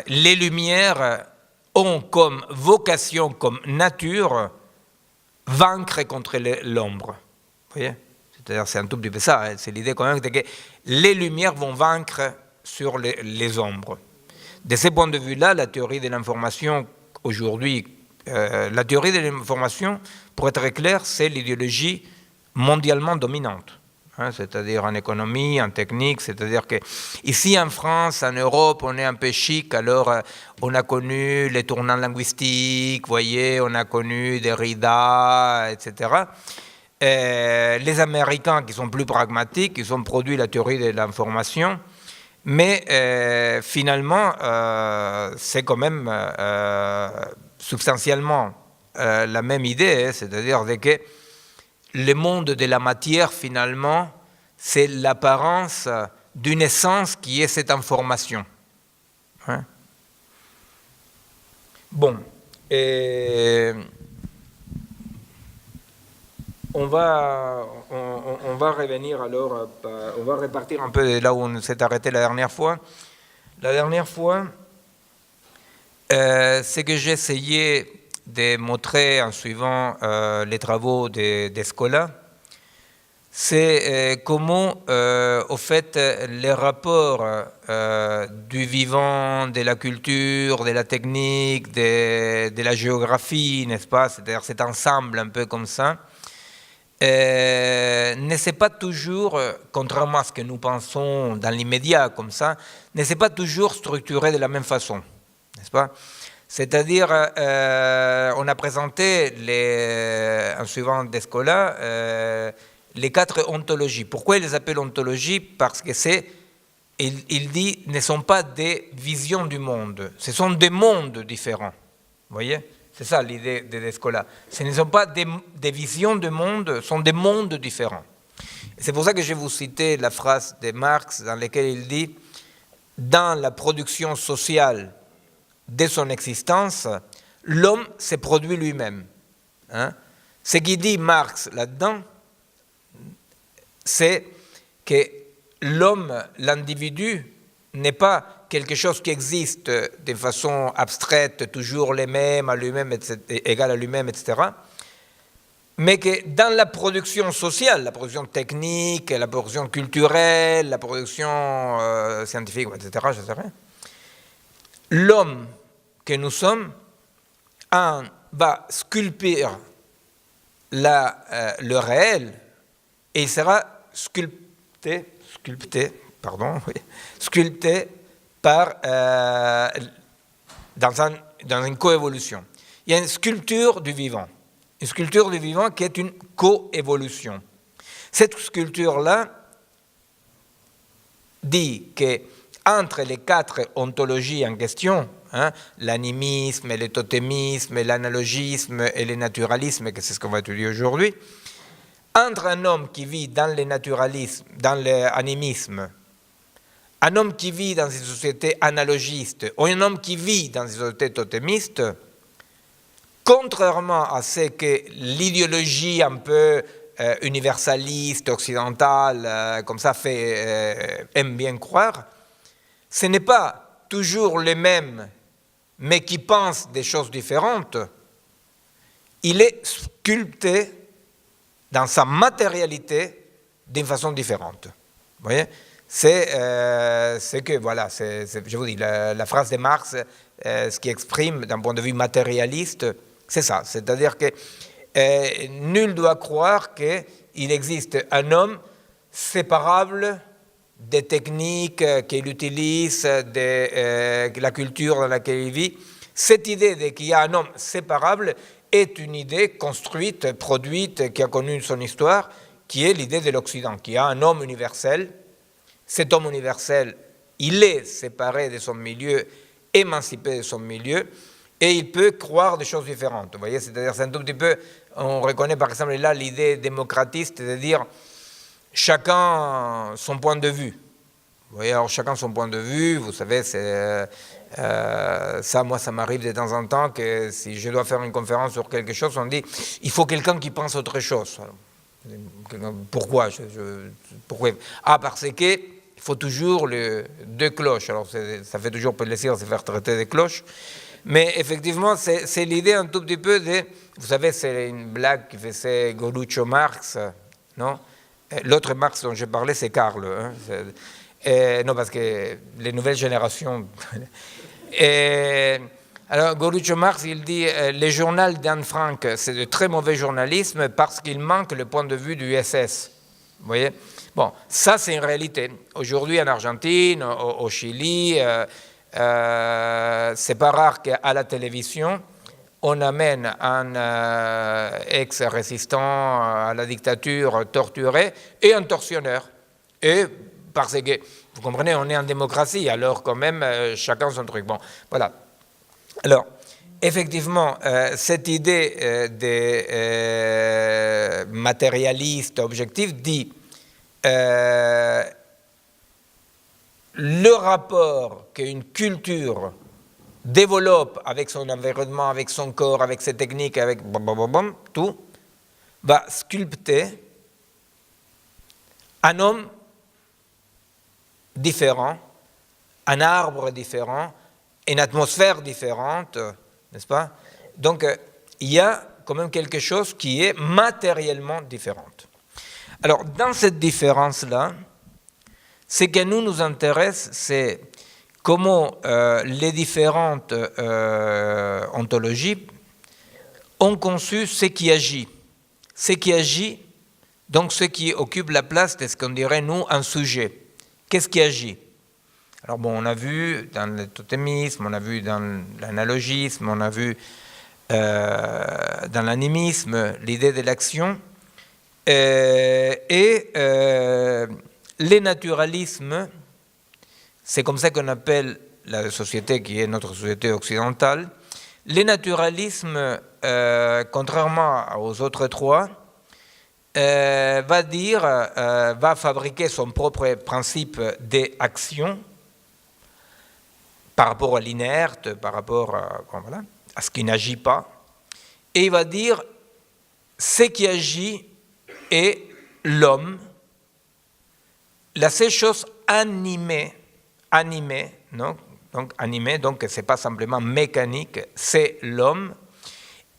les Lumières ont comme vocation, comme nature, vaincre contre l'ombre. Vous voyez? C'est-à-dire, c'est un tout petit peu ça, hein. C'est l'idée quand même que les Lumières vont vaincre sur les ombres. De ce point de vue-là, la théorie de l'information, aujourd'hui, la théorie de l'information, pour être clair, c'est l'idéologie mondialement dominante. Hein, c'est-à-dire en économie, en technique, c'est-à-dire que ici en France, en Europe, on est un peu chic, alors on a connu les tournants linguistiques, voyez, on a connu Derrida, etc. Les Américains qui sont plus pragmatiques, ils ont produit la théorie de l'information, mais finalement, c'est quand même substantiellement la même idée, hein, c'est-à-dire que le monde de la matière, finalement, c'est l'apparence d'une essence qui est cette information. Hein? Bon, on va revenir alors, on va repartir un peu de là où on s'est arrêté la dernière fois. La dernière fois, ce que j'ai essayé de montrer en suivant les travaux d'Escola, c'est comment, au fait, les rapports du vivant, de la culture, de la technique, de la géographie, n'est-ce pas, c'est-à-dire cet ensemble un peu comme ça, ne s'est pas toujours, contrairement à ce que nous pensons dans l'immédiat comme ça, ne s'est pas toujours structuré de la même façon, n'est-ce pas? C'est-à-dire, on a présenté, en suivant d'Escola, les 4 ontologies. Pourquoi il les appelle ontologies? Parce que il dit, ne sont pas des visions du monde, ce sont des mondes différents. Vous voyez? C'est ça l'idée d'Escola. Ce ne sont pas des visions du monde, ce sont des mondes différents. C'est pour ça que je vais vous citer la phrase de Marx dans laquelle il dit, dans la production sociale de son existence, l'homme se produit lui-même. Hein? Ce qu'il dit Marx là-dedans, c'est que l'homme, l'individu, n'est pas quelque chose qui existe de façon abstraite, toujours les mêmes, à lui-même, égal à lui-même, etc., mais que dans la production sociale, la production technique, la production culturelle, la production scientifique, etc., je sais rien, l'homme que nous sommes va sculpter le réel et il sera sculpté par, dans une coévolution. Il y a une sculpture du vivant qui est une coévolution. Cette sculpture-là dit qu'entre les 4 ontologies en question, hein, l'animisme, le totémisme, l'analogisme et le naturalisme, que c'est ce qu'on va étudier aujourd'hui, entre un homme qui vit dans le naturalisme, dans l'animisme, un homme qui vit dans une société analogiste ou un homme qui vit dans une société totémiste, contrairement à ce que l'idéologie un peu universaliste, occidentale, comme ça aime bien croire, ce n'est pas toujours les mêmes, mais qui pensent des choses différentes. Il est sculpté dans sa matérialité d'une façon différente. Vous voyez, c'est que, voilà, je vous dis, la phrase de Marx, ce qui exprime d'un point de vue matérialiste, c'est ça. C'est-à-dire que nul ne doit croire qu'il existe un homme séparable des techniques qu'il utilise, de la culture dans laquelle il vit. Cette idée qu'il y a un homme séparable est une idée construite, produite, qui a connu son histoire, qui est l'idée de l'Occident, qui a un homme universel. Cet homme universel, il est séparé de son milieu, émancipé de son milieu, et il peut croire des choses différentes. Vous voyez, c'est-à-dire, c'est un tout petit peu, on reconnaît par exemple là l'idée démocratiste de dire chacun son point de vue. Vous voyez, alors chacun son point de vue, vous savez, c'est ça, moi, ça m'arrive de temps en temps que si je dois faire une conférence sur quelque chose, on dit il faut quelqu'un qui pense autre chose. Alors, pourquoi pourquoi? Ah, parce que il faut toujours deux cloches. Alors, ça fait toujours plaisir de se faire traiter de cloches. Mais effectivement, c'est l'idée un tout petit peu de... Vous savez, c'est une blague qui faisait Groucho Marx, non? L'autre Marx dont je parlais, c'est Karl. Hein? Non, parce que les nouvelles générations... alors, Groucho Marx, il dit le journal d'Anne Frank, c'est de très mauvais journalisme parce qu'il manque le point de vue du SS. Vous voyez? Bon, ça, c'est une réalité. Aujourd'hui, en Argentine, au Chili... c'est pas rare qu'à la télévision, on amène un ex-résistant à la dictature torturé et un tortionneur. Et parce que, vous comprenez, on est en démocratie, alors quand même, chacun son truc. Bon, voilà. Alors, effectivement, cette idée de matérialiste, objectif, dit... le rapport qu'une culture développe avec son environnement, avec son corps, avec ses techniques, avec tout, va sculpter un homme différent, un arbre différent, une atmosphère différente, n'est-ce pas? Donc, il y a quand même quelque chose qui est matériellement différent. Alors, dans cette différence-là, ce qui nous intéresse, c'est comment les différentes ontologies ont conçu ce qui agit. Ce qui agit, donc ce qui occupe la place de ce qu'on dirait, nous, un sujet. Qu'est-ce qui agit? Alors bon, on a vu dans le totémisme, on a vu dans l'analogisme, on a vu dans l'animisme l'idée de l'action. Les naturalismes, c'est comme ça qu'on appelle la société qui est notre société occidentale. Les naturalismes, contrairement aux autres trois, va fabriquer son propre principe d'action par rapport à l'inerte, par rapport à ce qui n'agit pas. Et il va dire ce qui agit est l'homme. La seule chose animée, non? Donc animée, donc ce n'est pas simplement mécanique, c'est l'homme.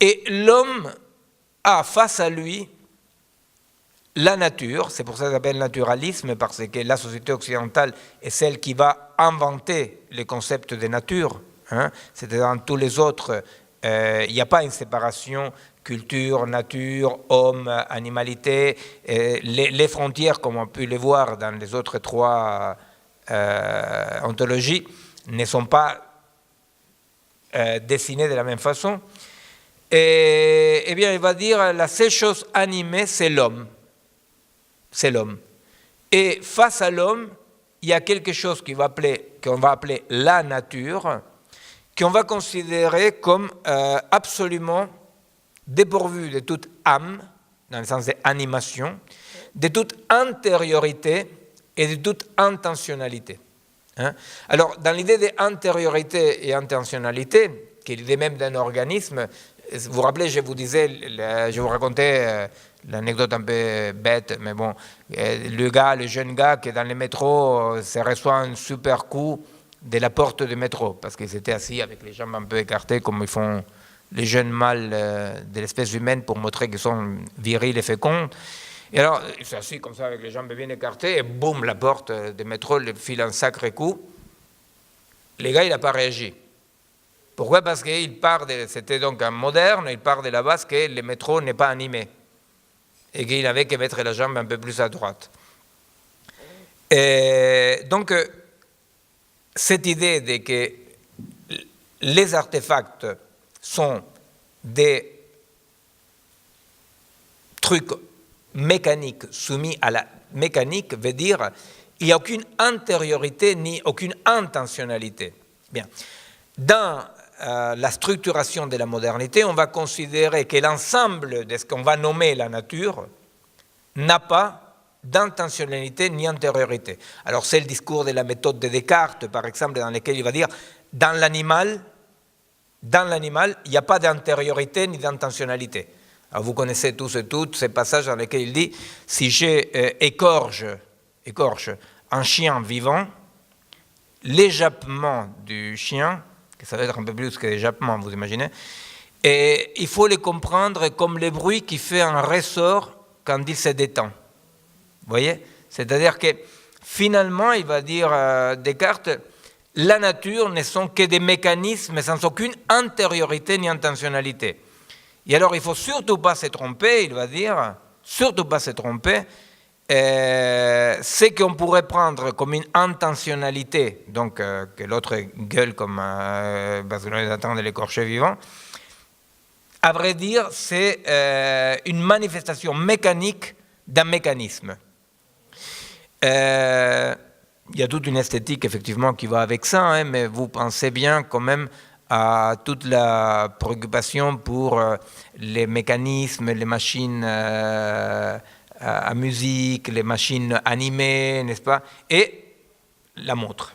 Et l'homme a face à lui la nature, c'est pour ça que ça s'appelle naturalisme, parce que la société occidentale est celle qui va inventer le concept de nature. Hein? C'est-à-dire dans tous les autres, il n'y a pas une séparation culture, nature, homme, animalité. Les frontières, comme on peut les voir dans les autres trois ontologies, ne sont pas dessinées de la même façon. Et bien, il va dire la seule chose animée, c'est l'homme. C'est l'homme. Et face à l'homme, il y a quelque chose qu'on va appeler la nature, qu'on va considérer comme absolument dépourvu de toute âme, dans le sens d'animation, de toute antériorité et de toute intentionnalité. Hein? Alors, dans l'idée d'antériorité et intentionnalité, qui est l'idée même d'un organisme, Vous vous rappelez, je vous racontais l'anecdote un peu bête, mais bon, le jeune gars qui est dans le métro, se reçoit un super coup de la porte du métro, parce qu'il s'était assis avec les jambes un peu écartées, comme ils font les jeunes mâles de l'espèce humaine pour montrer qu'ils sont virils et féconds. Et alors, il s'est assis comme ça avec les jambes bien écartées, et boum, la porte du métro lui file un sacré coup. Le gars, il n'a pas réagi. Pourquoi? Parce qu'il part c'était donc un moderne, il part de la base que le métro n'est pas animé et qu'il avait que mettre la jambe un peu plus à droite. Et donc, cette idée de que les artefacts sont des trucs mécaniques soumis à la mécanique veut dire qu'il n'y a aucune antériorité ni aucune intentionnalité. Bien. Dans la structuration de la modernité, on va considérer que l'ensemble de ce qu'on va nommer la nature n'a pas d'intentionnalité ni antériorité. Alors c'est le discours de la méthode de Descartes, par exemple, dans lequel il va dire dans l'animal, il n'y a pas d'antériorité ni d'intentionnalité. Alors vous connaissez tous et toutes ces passages dans lesquels il dit si j'écorche un chien vivant, l'éjappement du chien, que ça va être un peu plus que l'éjappement, vous imaginez, et il faut les comprendre comme le bruit qui fait un ressort quand il se détend. Vous voyez? C'est-à-dire que finalement, il va dire Descartes, la nature ne sont que des mécanismes sans aucune antériorité ni intentionnalité. Et alors, il ne faut surtout pas se tromper, il va dire, surtout pas se tromper, ce qu'on pourrait prendre comme une intentionnalité, donc que l'autre gueule comme parce qu'on est en train de l'écorcher vivant, à vrai dire, c'est une manifestation mécanique d'un mécanisme. Il y a toute une esthétique, effectivement, qui va avec ça, hein, mais vous pensez bien quand même à toute la préoccupation pour les mécanismes, les machines à musique, les machines animées, n'est-ce pas? Et la montre,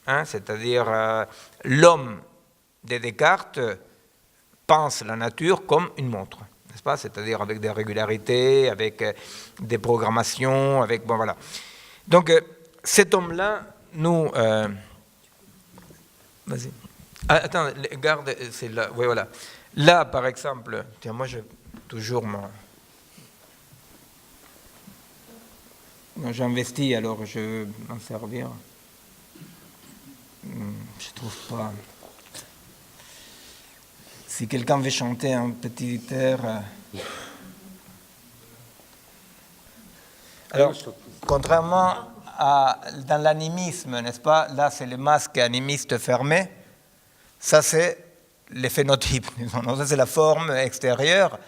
hein, c'est-à-dire l'homme de Descartes pense la nature comme une montre, n'est-ce pas? C'est-à-dire avec des régularités, avec des programmations, avec bon voilà. Donc cet homme-là, nous, vas-y. Ah, attends, garde, c'est là, oui voilà. Là, par exemple, tiens, moi j'ai toujours j'investis, alors je veux m'en servir. Je trouve pas. Si quelqu'un veut chanter un petit air. Alors, contrairement à dans l'animisme, n'est-ce pas? Là, c'est le masque animiste fermé. Ça, c'est le phénotype. Ça, c'est la forme extérieure.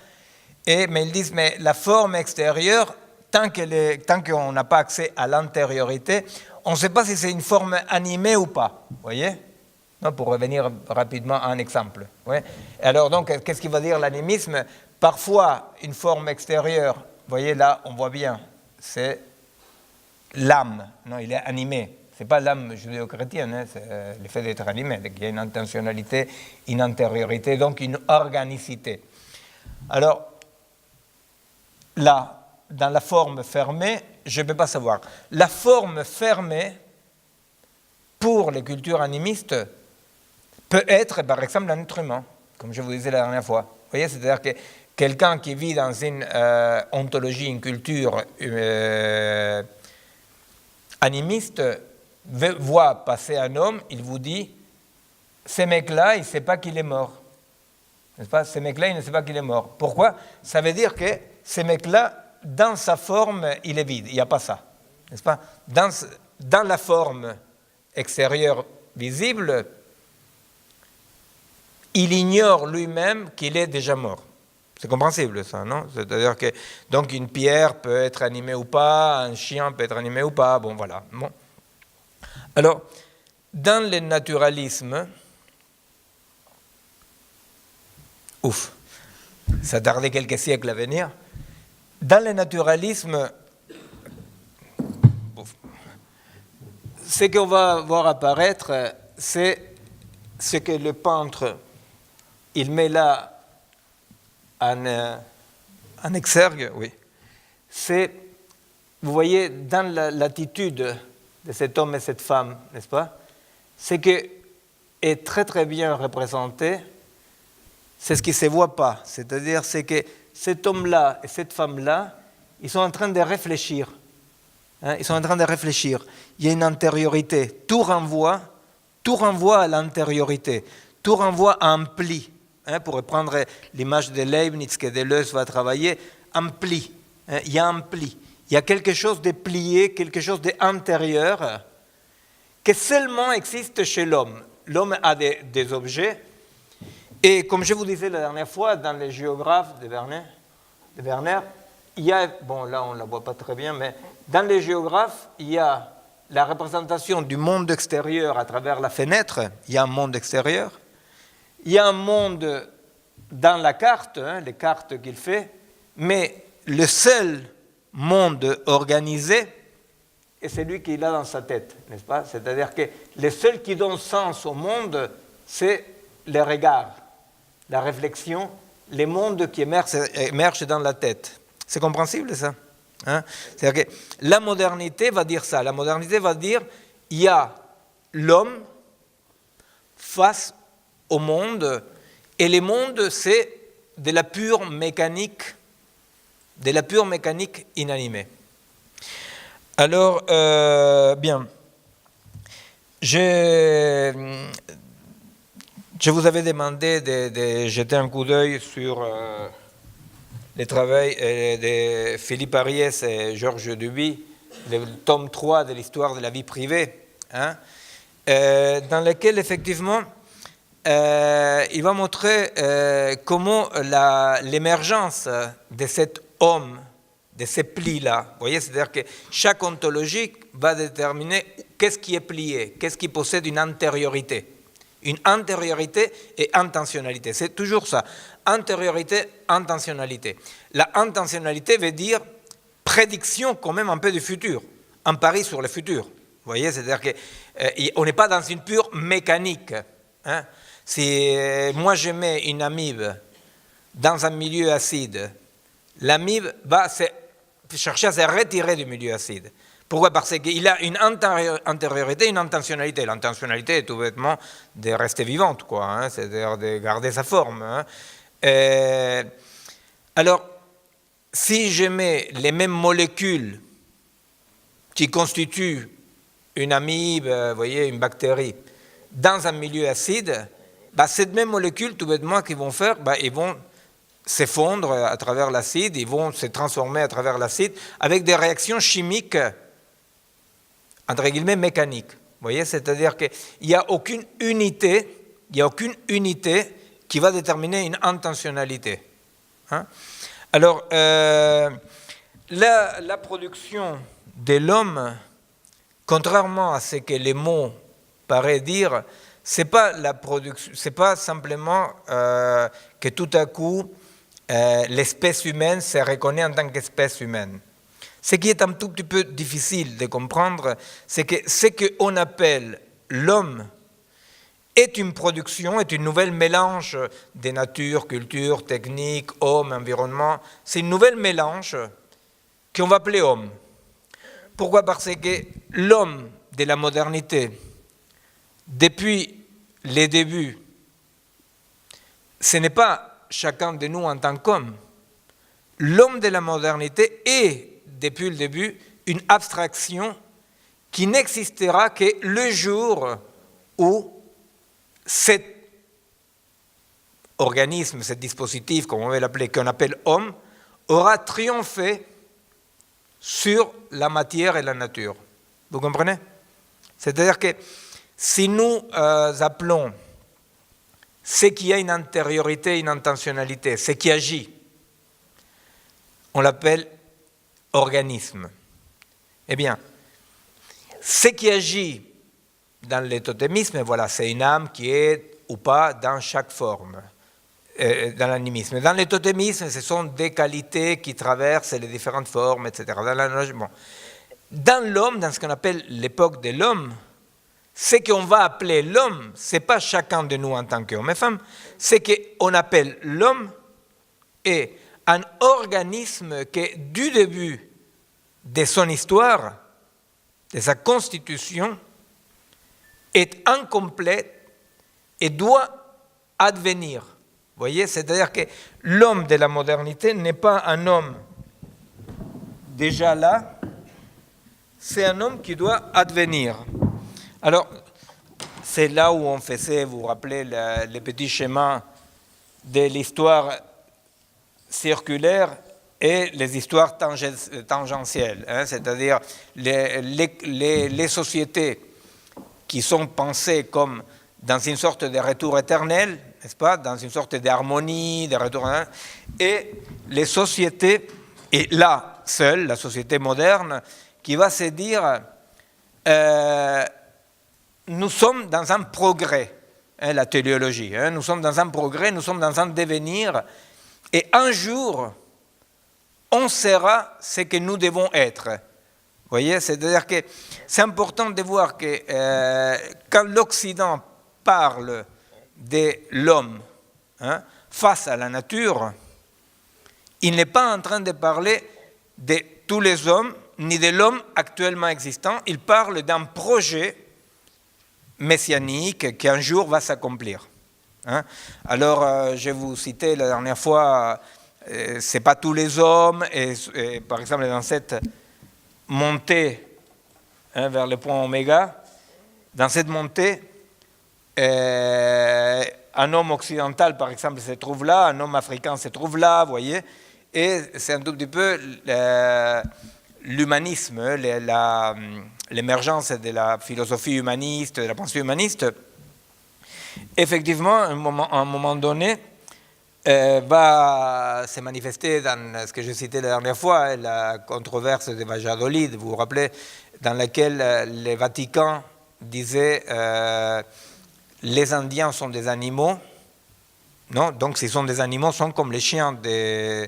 Mais ils disent, mais la forme extérieure, tant qu'on n'a pas accès à l'antériorité, on ne sait pas si c'est une forme animée ou pas. Vous voyez? Non, pour revenir rapidement à un exemple. Ouais. Alors, donc, qu'est-ce qui va dire l'animisme? Parfois, une forme extérieure, vous voyez, là, on voit bien, c'est l'âme. Non, il est animé. Ce n'est pas l'âme judéo-chrétienne, hein, c'est le fait d'être animé. Donc, il y a une intentionnalité, une antériorité, donc une organicité. Alors, là, dans la forme fermée, je ne peux pas savoir. La forme fermée, pour les cultures animistes, peut être, par exemple, un être humain, comme je vous disais la dernière fois. Vous voyez, c'est-à-dire que quelqu'un qui vit dans une ontologie, une culture animiste, voit passer un homme, il vous dit, ce mec-là, il ne sait pas qu'il est mort. N'est-ce pas? Ce mec-là, il ne sait pas qu'il est mort. Pourquoi? Ça veut dire que ce mec-là, dans sa forme, il est vide. Il n'y a pas ça. N'est-ce pas? Dans la forme extérieure visible, il ignore lui-même qu'il est déjà mort. C'est compréhensible, ça, non? C'est-à-dire que donc une pierre peut être animée ou pas, un chien peut être animé ou pas, bon, voilà. Bon. Alors, dans le naturalisme, ça tardait quelques siècles à venir. Dans le naturalisme, ce qu'on va voir apparaître, c'est ce que le peintre, il met là en exergue, oui, c'est, vous voyez, dans l'attitude de cet homme et cette femme, n'est-ce pas, ce qui est très très bien représenté, c'est ce qui ne se voit pas. C'est-à-dire, c'est que cet homme-là et cette femme-là, ils sont en train de réfléchir. Ils sont en train de réfléchir. Il y a une antériorité. Tout renvoie à l'antériorité. Tout renvoie à un pli. Pour reprendre l'image de Leibniz que Deleuze va travailler, un pli. Il y a un pli. Il y a quelque chose de plié, quelque chose d'antérieur, qui seulement existe chez l'homme. L'homme a des objets. Et comme je vous disais la dernière fois, dans les géographes de Werner, il y a, bon là on ne la voit pas très bien, mais dans les géographes, il y a la représentation du monde extérieur à travers la fenêtre, il y a un monde extérieur, il y a un monde dans la carte, les cartes qu'il fait, mais le seul monde organisé est celui qu'il a dans sa tête, n'est-ce pas? C'est-à-dire que le seul qui donne sens au monde, c'est le regard, la réflexion, les mondes qui émergent dans la tête. C'est compréhensible, ça? C'est-à-dire que la modernité va dire ça. La modernité va dire il y a l'homme face au monde, et le monde, c'est de la pure mécanique inanimée. Alors, bien, je vous avais demandé de jeter un coup d'œil sur les travaux de Philippe Ariès et Georges Duby, le tome 3 de l'histoire de la vie privée, dans lequel, effectivement, il va montrer comment l'émergence de cet homme, de ces plis-là, vous voyez, c'est-à-dire que chaque ontologie va déterminer qu'est-ce qui est plié, qu'est-ce qui possède une antériorité. Une antériorité et intentionnalité. C'est toujours ça. Antériorité, intentionnalité. La intentionnalité veut dire prédiction quand même un peu du futur. Un pari sur le futur. Vous voyez, c'est-à-dire qu'on n'est pas dans une pure mécanique. Si moi je mets une amibe dans un milieu acide, l'amibe va chercher à se retirer du milieu acide. Pourquoi? Parce qu'il a une antériorité, une intentionnalité. L'intentionnalité est tout bêtement de rester vivante, quoi, c'est-à-dire de garder sa forme. Alors, si je mets les mêmes molécules qui constituent une amibe, vous voyez, une bactérie, dans un milieu acide, ces mêmes molécules, tout bêtement, qu'ils vont faire, ils vont s'effondrer à travers l'acide, ils vont se transformer à travers l'acide avec des réactions chimiques entre guillemets mécanique. Vous voyez, c'est-à-dire qu'il n'y a aucune unité qui va déterminer une intentionnalité. Alors, la production de l'homme, contrairement à ce que les mots paraissent dire, c'est pas simplement que tout à coup l'espèce humaine se reconnaît en tant qu'espèce humaine. Ce qui est un tout petit peu difficile de comprendre, c'est que ce qu'on appelle l'homme est une production, est une nouvelle mélange de nature, culture, technique, homme, environnement. C'est une nouvelle mélange qu'on va appeler homme. Pourquoi? Parce que l'homme de la modernité, depuis les débuts, ce n'est pas chacun de nous en tant qu'homme. L'homme de la modernité est, depuis le début, une abstraction qui n'existera que le jour où cet organisme, ce dispositif, comme on va l'appeler, qu'on appelle homme, aura triomphé sur la matière et la nature. Vous comprenez? C'est-à-dire que si nous appelons ce qui a une antériorité, une intentionnalité, ce qui agit, on l'appelle organisme. Eh bien, ce qui agit dans le totémisme, voilà, c'est une âme qui est ou pas dans chaque forme, dans l'animisme. Dans le totémisme, ce sont des qualités qui traversent les différentes formes, etc. Dans l'homme, dans ce qu'on appelle l'époque de l'homme, ce qu'on va appeler l'homme, ce n'est pas chacun de nous en tant qu'homme et femme, ce qu'on appelle l'homme, est un organisme qui, du début de son histoire, de sa constitution, est incomplet et doit advenir. Vous voyez, c'est-à-dire que l'homme de la modernité n'est pas un homme déjà là, c'est un homme qui doit advenir. Alors, c'est là où on faisait, vous vous rappelez, les petits schémas de l'histoire circulaire et les histoires tangentielles, hein, c'est-à-dire les sociétés qui sont pensées comme dans une sorte de retour éternel, n'est-ce pas, dans une sorte d'harmonie, de retour, hein, et les sociétés, et là, seule, la société moderne, qui va se dire, nous sommes dans un progrès, hein, la téléologie, hein, nous sommes dans un progrès, nous sommes dans un devenir, et un jour, on sera ce que nous devons être. Vous voyez, c'est-à-dire que c'est important de voir que quand l'Occident parle de l'homme, hein, face à la nature, il n'est pas en train de parler de tous les hommes, ni de l'homme actuellement existant, il parle d'un projet messianique qui un jour va s'accomplir. Hein. Alors, je vous citais la dernière fois, ce n'est pas tous les hommes, et par exemple dans cette montée, hein, vers le point oméga, dans cette montée, un homme occidental, par exemple, se trouve là, un homme africain se trouve là, vous voyez, et c'est un tout petit peu l'humanisme, l'émergence de la philosophie humaniste, de la pensée humaniste. Effectivement, à un moment donné, va se manifester dans ce que je citais la dernière fois, la controverse de Valladolid, vous vous rappelez, dans laquelle le Vatican disait les Indiens sont des animaux, non, donc s'ils sont des animaux, sont comme les chiens de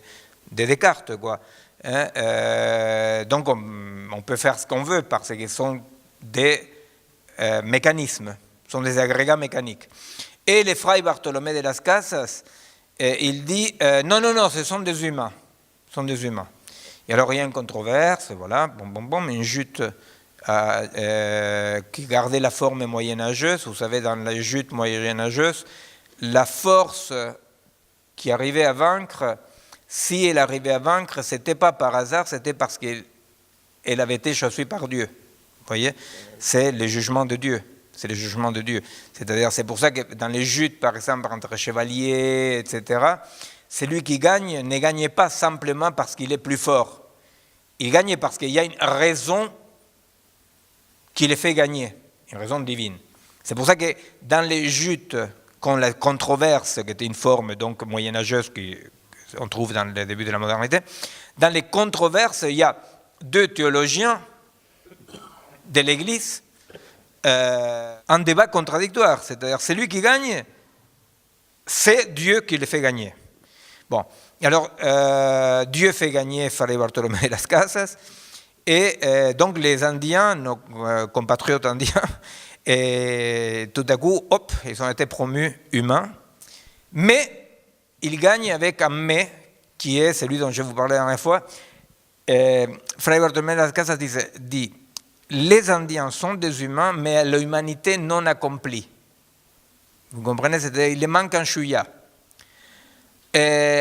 Descartes, quoi. Hein, donc on peut faire ce qu'on veut parce qu'ils sont des mécanismes, sont des agrégats mécaniques. Et le Fray Bartolomé de las Casas, il dit non, ce sont des humains, Et alors il y a une controverse, voilà, une jute qui gardait la forme moyenâgeuse. Vous savez, dans la jute moyenâgeuse, la force qui arrivait à vaincre, si elle arrivait à vaincre, ce n'était pas par hasard, c'était parce qu'elle avait été choisie par Dieu. Vous voyez, c'est le jugement de Dieu. C'est le jugement de Dieu. C'est-à-dire, c'est pour ça que dans les jutes, par exemple, entre chevaliers, etc., celui qui gagne ne gagne pas simplement parce qu'il est plus fort. Il gagne parce qu'il y a une raison qui le fait gagner, une raison divine. C'est pour ça que dans les jutes, quand la controverse, qui était une forme donc moyenâgeuse qu'on trouve dans le début de la modernité, dans les controverses, il y a deux théologiens de l'Église, un débat contradictoire, c'est-à-dire celui qui gagne, c'est Dieu qui le fait gagner. Bon, alors Dieu fait gagner Fray Bartolomé de las Casas, et donc les Indiens, nos compatriotes indiens, et tout à coup, hop, ils ont été promus humains, mais ils gagnent avec un mais, qui est celui dont je vous parlais la dernière fois. Fray Bartolomé de las Casas dit les Indiens sont des humains, mais l'humanité non accomplie. Vous comprenez? C'est-à-dire, il manque un chouïa.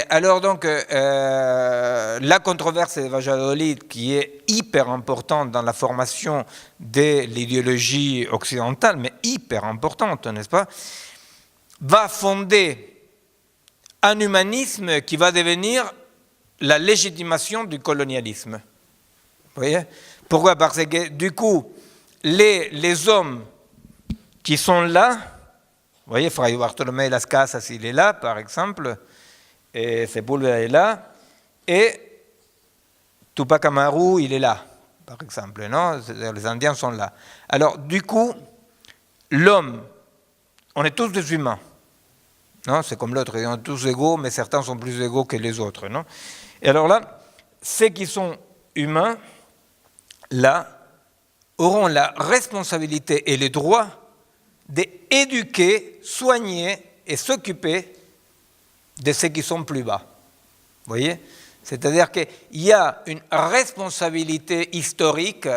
Alors donc, la controverse de Valladolid, qui est hyper importante dans la formation de l'idéologie occidentale, mais hyper importante, n'est-ce pas, va fonder un humanisme qui va devenir la légitimation du colonialisme. Vous voyez? Pourquoi? Parce que du coup, les hommes qui sont là, vous voyez, Fray Bartolomé de las Casas, il est là, par exemple, et Sepúlveda est là, et Tupac Amaru, il est là, par exemple, non? Les Indiens sont là. Alors, du coup, l'homme, on est tous des humains, non? C'est comme l'autre, on est tous égaux, mais certains sont plus égaux que les autres, non? Et alors là, ceux qui sont humains, là, auront la responsabilité et le droit d'éduquer, soigner et s'occuper de ceux qui sont plus bas. voyez? C'est-à-dire qu'il y a une responsabilité historique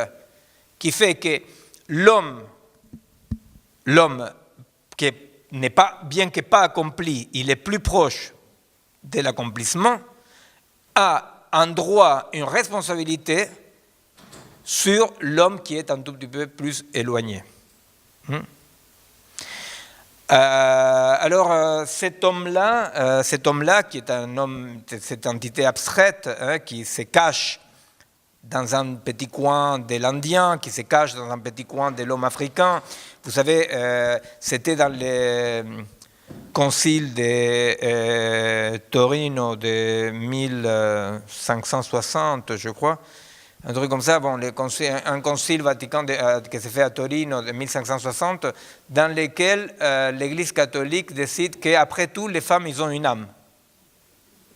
qui fait que l'homme qui n'est pas, bien que pas accompli, il est plus proche de l'accomplissement, a un droit, une responsabilité sur l'homme qui est un tout petit peu plus éloigné. Alors, cet homme-là, qui est un homme, cette entité abstraite, qui se cache dans un petit coin de l'Indien, qui se cache dans un petit coin de l'homme africain. Vous savez, c'était dans le concile de Torino de 1560, je crois, un truc comme ça, bon, un concile Vatican qui s'est fait à Torino de 1560, dans lequel l'Église catholique décide qu'après tout, les femmes, ils ont une âme.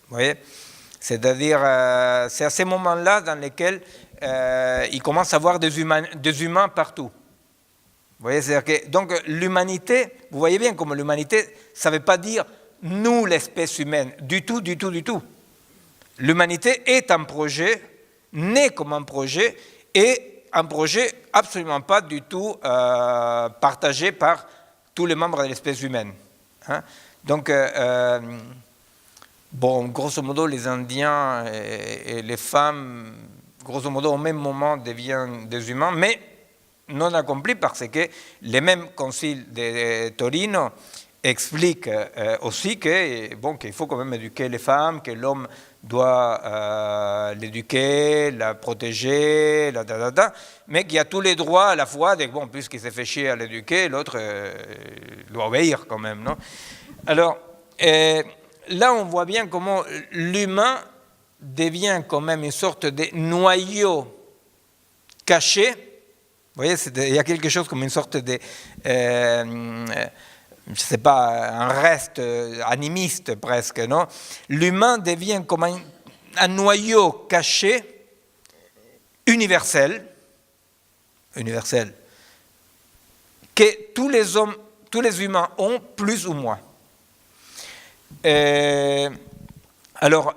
Vous voyez? C'est-à-dire, c'est à ces moments-là dans lesquels il commence à avoir des humains partout. Vous voyez, c'est-à-dire que, donc l'humanité, vous voyez bien comme l'humanité, ça ne veut pas dire nous, l'espèce humaine, du tout, du tout, du tout. L'humanité est un projet, né comme un projet, et un projet absolument pas du tout partagé par tous les membres de l'espèce humaine. Hein? Donc, bon, grosso modo, les Indiens et les femmes, grosso modo, au même moment deviennent des humains, mais non accomplis parce que les mêmes conciles de Torino expliquent aussi que, bon, qu'il faut quand même éduquer les femmes, que l'homme doit l'éduquer, la protéger, mais qu'il y a tous les droits à la fois, bon, puisqu'il s'est fait chier à l'éduquer, l'autre doit obéir quand même, non? Alors, là, on voit bien comment l'humain devient quand même une sorte de noyau caché. Vous voyez, il y a quelque chose comme une sorte de, je ne sais pas, un reste animiste presque, non? L'humain devient comme un noyau caché, universel, que tous les humains ont plus ou moins. Alors,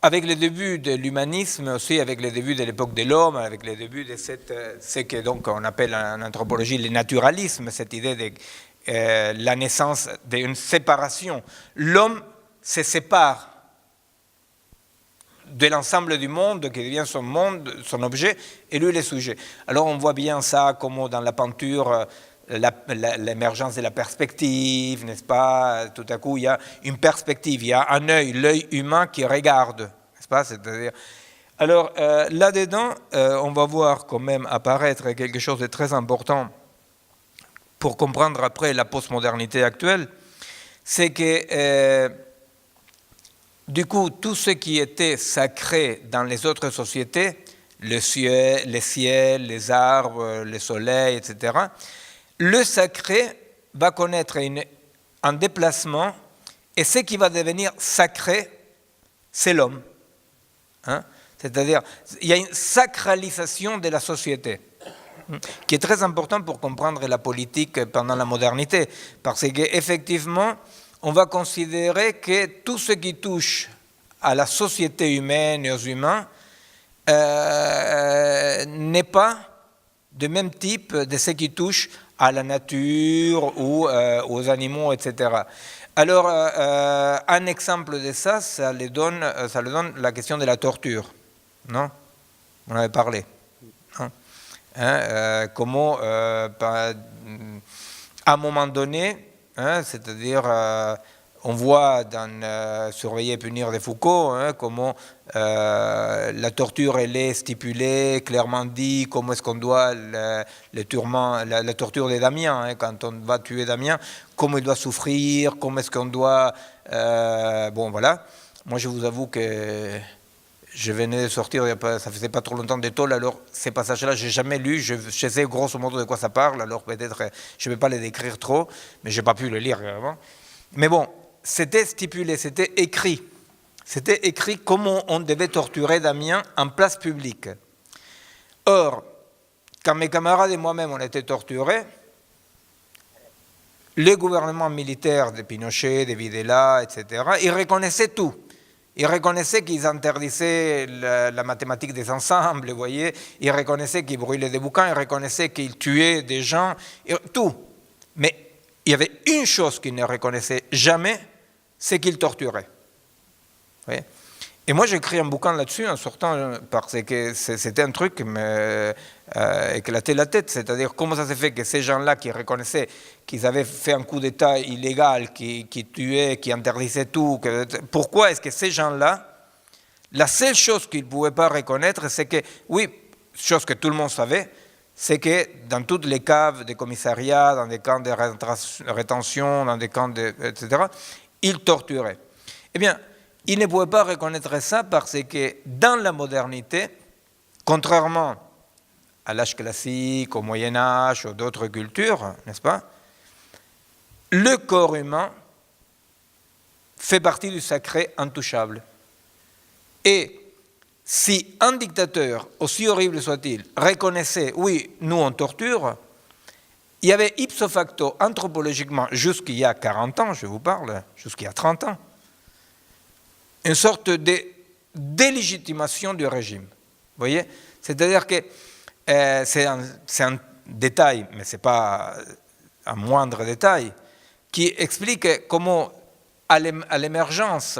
avec le début de l'humanisme, aussi avec le début de l'époque de l'homme, avec le début de ce que donc on appelle en anthropologie le naturalisme, cette idée de la naissance d'une séparation. L'homme se sépare de l'ensemble du monde, qui devient son monde, son objet, et lui le sujet. Alors on voit bien ça comme dans la peinture, l'émergence de la perspective, n'est-ce pas? Tout à coup, il y a une perspective, il y a un œil, l'œil humain qui regarde, n'est-ce pas? C'est-à-dire... Alors, là-dedans, on va voir quand même apparaître quelque chose de très important pour comprendre après la postmodernité actuelle, c'est que, du coup, tout ce qui était sacré dans les autres sociétés, le ciel, les arbres, le soleil, etc., le sacré va connaître un déplacement, et ce qui va devenir sacré, c'est l'homme. Hein? C'est-à-dire, il y a une sacralisation de la société, qui est très important pour comprendre la politique pendant la modernité, parce qu'effectivement, on va considérer que tout ce qui touche à la société humaine et aux humains n'est pas du même type de ce qui touche à la nature ou aux animaux, etc. Alors, un exemple de ça, ça le donne la question de la torture. Non? On en avait parlé. Non? Comment, à un moment donné, c'est-à-dire, on voit dans Surveiller et punir de Foucault, comment la torture, elle est stipulée, clairement dit, comment est-ce qu'on doit, la torture de Damien, quand on va tuer Damien, comment il doit souffrir, comment est-ce qu'on doit... bon, voilà. Moi, je vous avoue que je venais de sortir, ça faisait pas trop longtemps d'école, alors ces passages-là, je n'ai jamais lu, je sais grosso modo de quoi ça parle, alors peut-être je ne vais pas les décrire trop, mais je n'ai pas pu le lire avant. Mais bon, c'était stipulé, c'était écrit. C'était écrit comment on devait torturer Damien en place publique. Or, quand mes camarades et moi-même on était torturés, les gouvernements militaires de Pinochet, de Videla, etc., ils reconnaissaient tout. Il reconnaissait qu'ils interdisaient la mathématique des ensembles, vous voyez. Il reconnaissait qu'ils brûlaient des bouquins, il reconnaissait qu'ils tuaient des gens, tout. Mais il y avait une chose qu'il ne reconnaissait jamais, c'est qu'ils torturaient. Vous voyez. Et moi, j'ai écrit un bouquin là-dessus en sortant, parce que c'était un truc qui m'éclatait la tête. C'est-à-dire, comment ça s'est fait que ces gens-là qui reconnaissaient qu'ils avaient fait un coup d'État illégal, qui tuaient, qui interdisaient tout, pourquoi est-ce que ces gens-là, la seule chose qu'ils ne pouvaient pas reconnaître, c'est que, oui, chose que tout le monde savait, c'est que dans toutes les caves des commissariats, dans des camps de rétention, dans des camps etc., ils torturaient. Eh bien, ils ne pouvaient pas reconnaître ça parce que dans la modernité, contrairement à l'âge classique, au Moyen-Âge, ou d'autres cultures, n'est-ce pas, le corps humain fait partie du sacré intouchable. Et si un dictateur, aussi horrible soit-il, reconnaissait, oui, nous on torture, il y avait ipso facto, anthropologiquement, jusqu'il y a 40 ans, je vous parle, jusqu'il y a 30 ans, une sorte de délégitimation du régime. Vous voyez? C'est-à-dire que c'est un détail, mais ce n'est pas un moindre détail, qui explique comment, à l'émergence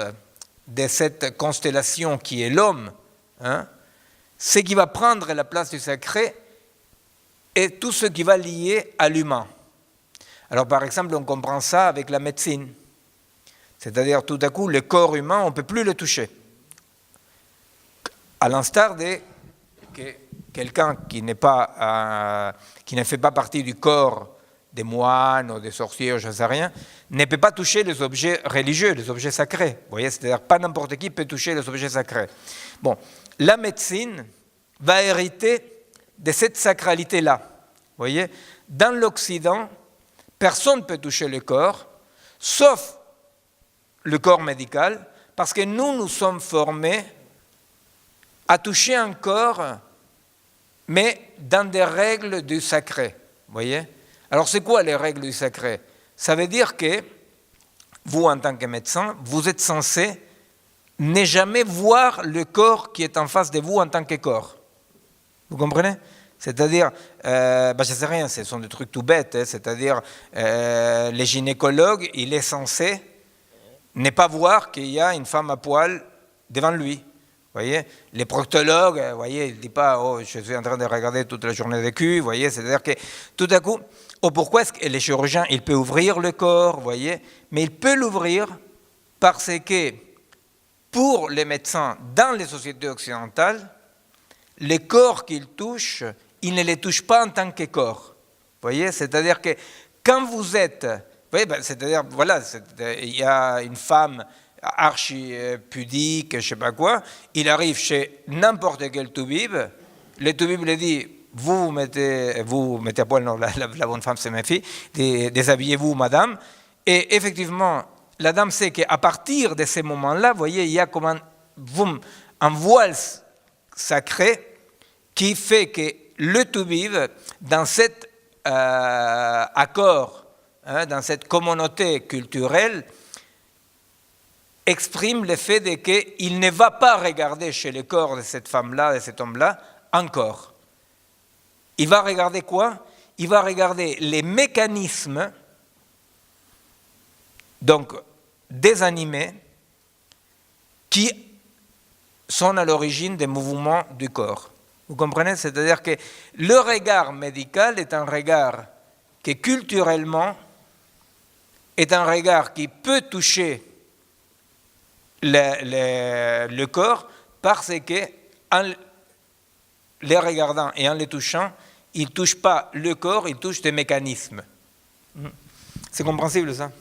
de cette constellation qui est l'homme, ce qui va prendre la place du sacré est tout ce qui va lier à l'humain. Alors par exemple, on comprend ça avec la médecine. C'est-à-dire, tout à coup, le corps humain, on ne peut plus le toucher. À l'instar de quelqu'un qui ne fait pas partie du corps des moines ou des sorciers, je ne sais rien, ne peut pas toucher les objets religieux, les objets sacrés. Vous voyez, c'est-à-dire, pas n'importe qui peut toucher les objets sacrés. Bon, la médecine va hériter de cette sacralité-là. Vous voyez, dans l'Occident, personne ne peut toucher le corps, sauf le corps médical, parce que nous sommes formés à toucher un corps, mais dans des règles du sacré. Vous voyez? Alors, c'est quoi les règles du sacré? Ça veut dire que vous, en tant que médecin, vous êtes censé ne jamais voir le corps qui est en face de vous en tant que corps. Vous comprenez? C'est-à-dire, je ne sais rien, ce sont des trucs tout bêtes, c'est-à-dire, le gynécologue, il est censé ne pas voir qu'il y a une femme à poil devant lui. Vous voyez, les proctologues, vous voyez, il ne dit pas, oh, je suis en train de regarder toute la journée de cul, vous voyez, c'est-à-dire que tout à coup, pourquoi est-ce que les chirurgiens, il peut ouvrir le corps, vous voyez, mais il peut l'ouvrir parce que pour les médecins dans les sociétés occidentales, les corps qu'ils touchent, ils ne les touchent pas en tant que corps. Vous voyez, c'est-à-dire que quand vous êtes... Oui, c'est-à-dire, voilà, il y a une femme archi-pudique, je ne sais pas quoi, il arrive chez n'importe quel toubib, le toubib lui dit, vous mettez à poil, non, la bonne femme c'est ma fille, déshabillez-vous madame, et effectivement, la dame sait qu'à partir de ces moments-là, vous voyez, il y a comme un voile sacré qui fait que le toubib, dans cet accord, dans cette communauté culturelle, exprime le fait qu'il ne va pas regarder chez le corps de cette femme-là, de cet homme-là, encore. Il va regarder quoi? Il va regarder les mécanismes, donc des animés, qui sont à l'origine des mouvements du corps. Vous comprenez? C'est-à-dire que le regard médical est un regard qui culturellement est un regard qui peut toucher le corps parce que en les regardant et en les touchant, il ne touche pas le corps, il touche des mécanismes. C'est compréhensible ça?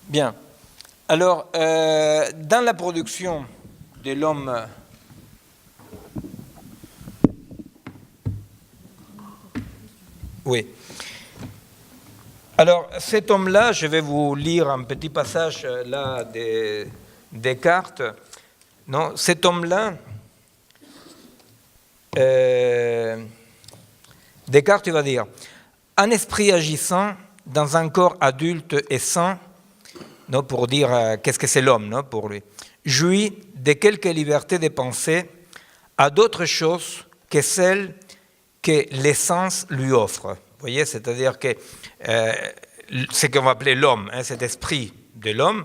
Bien. Alors, dans la production de l'homme... Oui. Alors, cet homme-là, je vais vous lire un petit passage là des Descartes. Non, cet homme-là, Descartes, il va dire, un esprit agissant dans un corps adulte et sain non, pour dire qu'est-ce que c'est l'homme, non, pour lui. Jouit de quelque liberté de penser à d'autres choses que celles que l'essence lui offre. Vous voyez, c'est-à-dire que ce qu'on va appeler l'homme, hein, cet esprit de l'homme,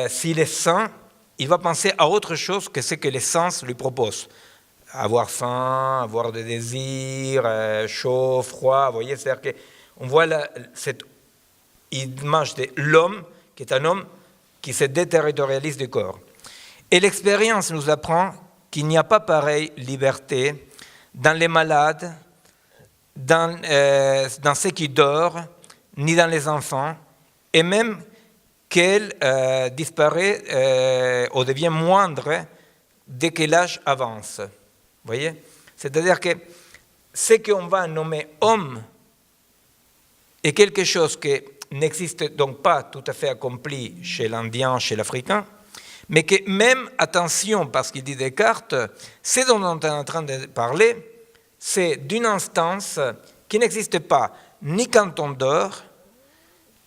s'il est sain, il va penser à autre chose que ce que l'essence lui propose. Avoir faim, avoir des désirs, chaud, froid, vous voyez, c'est-à-dire qu'on voit cette image de l'homme, qui est un homme qui se déterritorialise du corps. Et l'expérience nous apprend qu'il n'y a pas pareille liberté dans les malades, dans ceux qui dorment, ni dans les enfants, et même qu'elle disparaît ou devient moindre dès que l'âge avance. Vous voyez? C'est-à-dire que ce qu'on va nommer homme est quelque chose qui n'existe donc pas tout à fait accompli chez l'Indien, chez l'Africain, mais que même, attention, parce qu'il dit Descartes, ce dont on est en train de parler, c'est d'une instance qui n'existe pas ni quand on dort,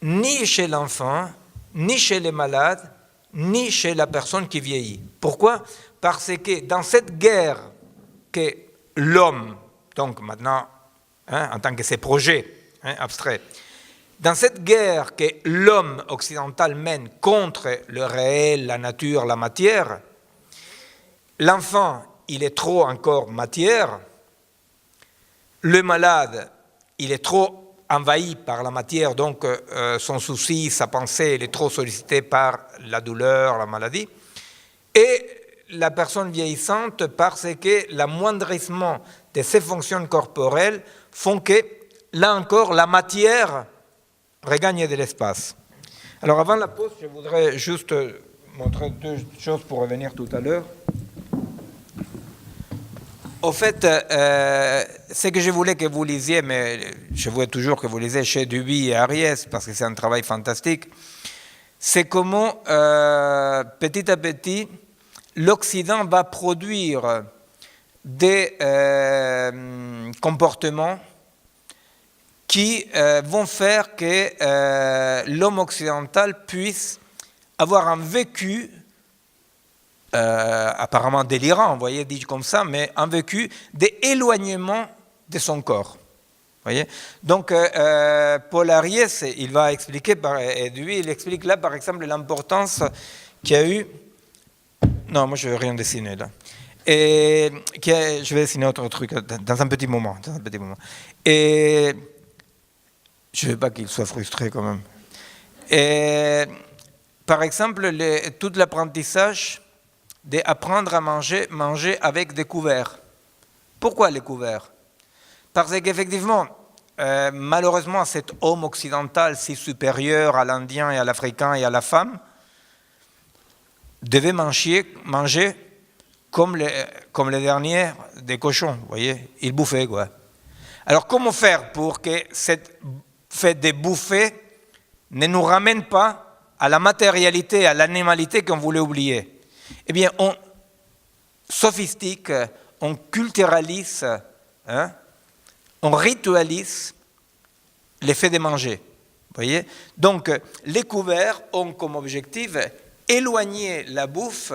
ni chez l'enfant, ni chez les malades, ni chez la personne qui vieillit. Pourquoi? Parce que dans cette guerre que l'homme, donc maintenant, en tant que ses projets abstraits, dans cette guerre que l'homme occidental mène contre le réel, la nature, la matière, l'enfant, il est trop encore matière, le malade, il est trop envahi par la matière, donc son souci, sa pensée, il est trop sollicité par la douleur, la maladie, et la personne vieillissante parce que l'amoindrissement de ses fonctions corporelles font que, là encore, la matière regagne de l'espace. Alors avant la pause, je voudrais juste montrer deux choses pour revenir tout à l'heure. Au fait, ce que je voulais que vous lisiez, mais je voulais toujours que vous lisiez chez Duby et Ariès, parce que c'est un travail fantastique, c'est comment, petit à petit, l'Occident va produire des comportements qui vont faire que l'homme occidental puisse avoir un vécu apparemment délirant, vous voyez, dit comme ça, mais un vécu d'éloignement de son corps. Voyez. Donc, Paul Ariès, il va expliquer, et lui, il explique là, par exemple, l'importance qu'il y a eu. Non, moi, je ne vais rien dessiner là. Et je vais dessiner autre truc dans un petit moment. Et je ne veux pas qu'il soit frustré quand même. Et, par exemple, tout l'apprentissage d'apprendre à manger avec des couverts. Pourquoi les couverts? Parce qu'effectivement, malheureusement, cet homme occidental si supérieur à l'Indien et à l'Africain et à la femme devait manger comme les derniers des cochons, vous voyez, ils bouffaient quoi. Alors comment faire pour que cette fait de bouffer ne nous ramène pas à la matérialité, à l'animalité qu'on voulait oublier? Eh bien, on sophistique, on culturalise, on ritualise l'effet de manger. Vous voyez? Donc, les couverts ont comme objectif éloigner la bouffe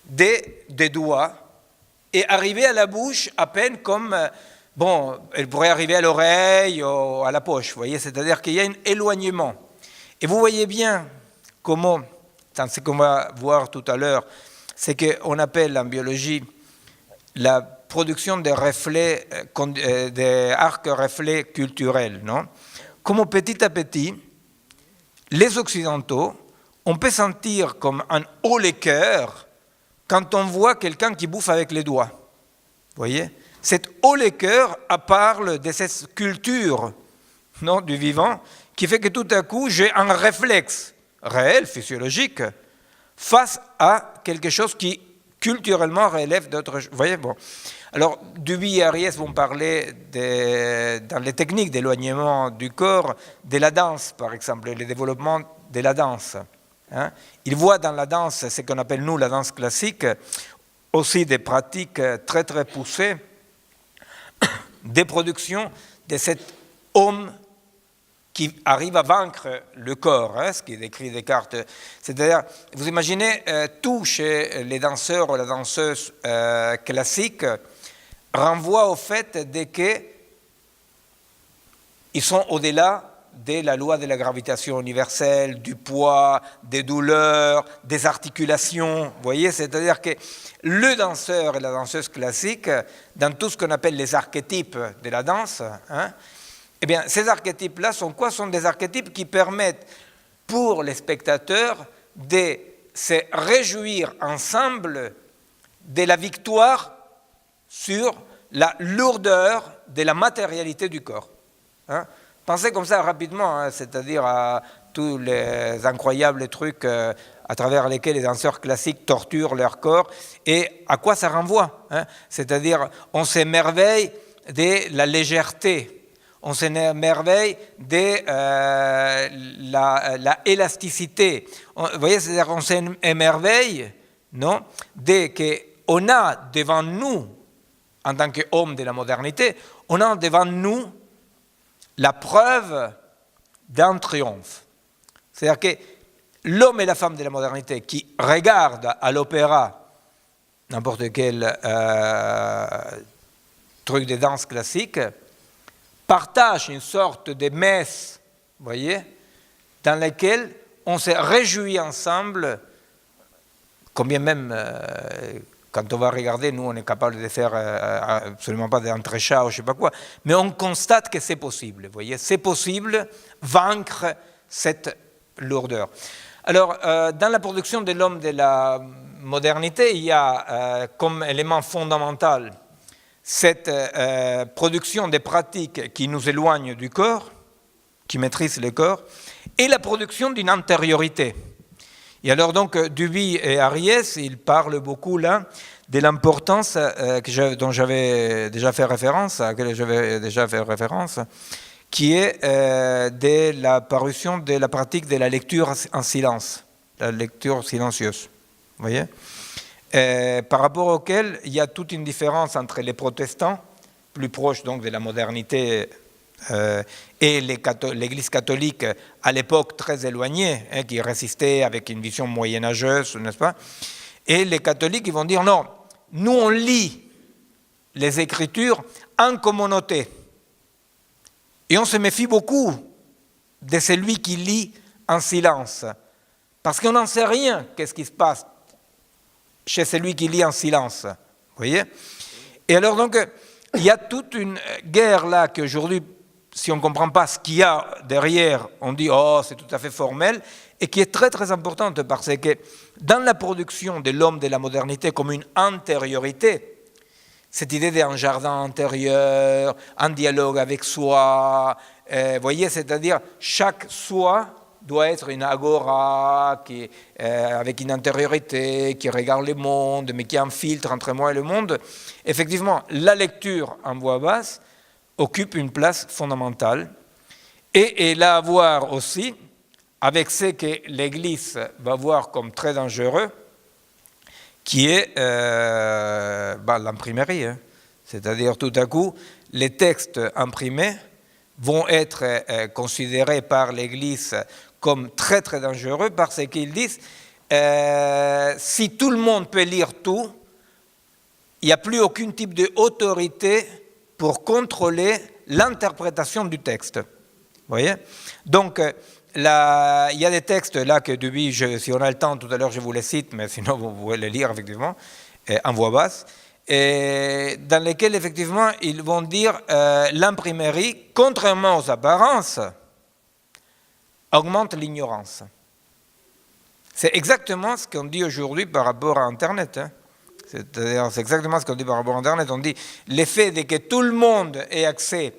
des doigts et arriver à la bouche à peine comme, elle pourrait arriver à l'oreille ou à la poche. Vous voyez? C'est-à-dire qu'il y a un éloignement. Et vous voyez bien comment, dans ce qu'on va voir tout à l'heure, c'est qu'on appelle en biologie la production des reflets, des arcs reflets culturels, non? Comment petit à petit, les Occidentaux, on peut sentir comme un haut le cœur quand on voit quelqu'un qui bouffe avec les doigts. Vous voyez? Cet haut le cœur parle de cette culture, non, du vivant, qui fait que tout à coup, j'ai un réflexe réel, physiologique, face à quelque chose qui culturellement relève d'autres choses. Vous voyez, bon. Alors, Duby et Ariès vont parler dans les techniques d'éloignement du corps, de la danse, par exemple, le développement de la danse. Ils voient dans la danse, ce qu'on appelle nous la danse classique, aussi des pratiques très très poussées, des productions de cet homme qui arrive à vaincre le corps, hein, ce qui décrit Descartes. C'est-à-dire, vous imaginez, tout chez les danseurs ou les danseuses classiques renvoie au fait qu'ils sont au-delà de la loi de la gravitation universelle, du poids, des douleurs, des articulations. Vous voyez, c'est-à-dire que le danseur et la danseuse classique, dans tout ce qu'on appelle les archétypes de la danse, hein, eh bien, ces archétypes-là sont quoi? Sont des archétypes qui permettent pour les spectateurs de se réjouir ensemble de la victoire sur la lourdeur de la matérialité du corps. Hein? Pensez comme ça rapidement, hein, c'est-à-dire à tous les incroyables trucs à travers lesquels les danseurs classiques torturent leur corps et à quoi ça renvoie, hein? C'est-à-dire on s'émerveille de la légèreté, on s'émerveille de la élasticité. Vous voyez, c'est-à-dire on s'émerveille, non, dès qu'on a devant nous, en tant qu'homme de la modernité, on a devant nous la preuve d'un triomphe. C'est-à-dire que l'homme et la femme de la modernité qui regardent à l'opéra n'importe quel truc de danse classique partagent une sorte de messe, vous voyez, dans laquelle on se réjouit ensemble, combien même quand on va regarder, nous on est capable de faire absolument pas d'entrechat ou je ne sais pas quoi, mais on constate que c'est possible, vous voyez, c'est possible vaincre cette lourdeur. Alors, dans la production de l'homme de la modernité, il y a comme élément fondamental cette production des pratiques qui nous éloignent du corps, qui maîtrisent le corps, et la production d'une antériorité. Et alors donc, Duby et Ariès, ils parlent beaucoup là de l'importance dont j'avais déjà fait référence, à laquelle j'avais déjà fait référence, qui est de la parution de la pratique de la lecture en silence, la lecture silencieuse. Vous voyez ? Par rapport auquel il y a toute une différence entre les protestants, plus proches donc de la modernité, et l'Église catholique à l'époque très éloignée, hein, qui résistait avec une vision moyenâgeuse, n'est-ce pas? Et les catholiques ils vont dire non, nous on lit les Écritures en communauté. Et on se méfie beaucoup de celui qui lit en silence, parce qu'on n'en sait rien, qu'est-ce qui se passe chez celui qui lit en silence. Vous voyez? Et alors donc, il y a toute une guerre là qu'aujourd'hui, si on ne comprend pas ce qu'il y a derrière, on dit « oh, c'est tout à fait formel », et qui est très très importante parce que dans la production de l'homme de la modernité comme une antériorité, cette idée d'un jardin intérieur, un dialogue avec soi, vous voyez, c'est-à-dire chaque soi doit être une agora qui, avec une antériorité, qui regarde le monde, mais qui est un filtre entre moi et le monde. Effectivement, la lecture en voix basse occupe une place fondamentale et elle a à voir aussi avec ce que l'Église va voir comme très dangereux, qui est l'imprimerie. Hein. C'est-à-dire tout à coup, les textes imprimés vont être considérés par l'Église comme très très dangereux parce qu'ils disent si tout le monde peut lire tout, il n'y a plus aucun type d'autorité pour contrôler l'interprétation du texte. Vous voyez? Donc, il y a des textes là que Duby, si on a le temps, tout à l'heure je vous les cite, mais sinon vous pouvez les lire effectivement, en voix basse, et dans lesquels effectivement ils vont dire l'imprimerie, contrairement aux apparences, augmente l'ignorance. C'est exactement ce qu'on dit aujourd'hui par rapport à Internet. Hein. C'est exactement ce qu'on dit par rapport à Internet. On dit l'effet de que tout le monde ait accès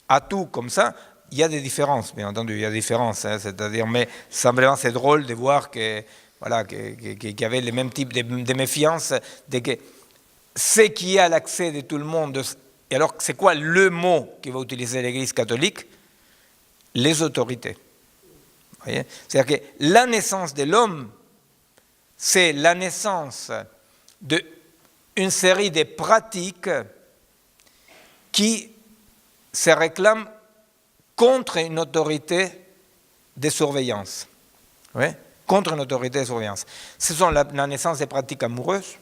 à tout comme ça, il y a des différences, bien entendu, il y a des différences. Hein, c'est-à-dire, mais simplement c'est drôle de voir qu'il y avait le même type de méfiance, de que ce qui est à l'accès de tout le monde, et alors c'est quoi le mot que va utiliser l'Église catholique? Les autorités. Vous voyez? C'est-à-dire que la naissance de l'homme, c'est la naissance d'une série de pratiques qui se réclament contre une autorité de surveillance. Oui, contre une autorité de surveillance. Ce sont la naissance des pratiques amoureuses,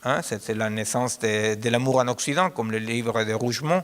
hein, c'est la naissance de l'amour en Occident, comme le livre de Rougemont,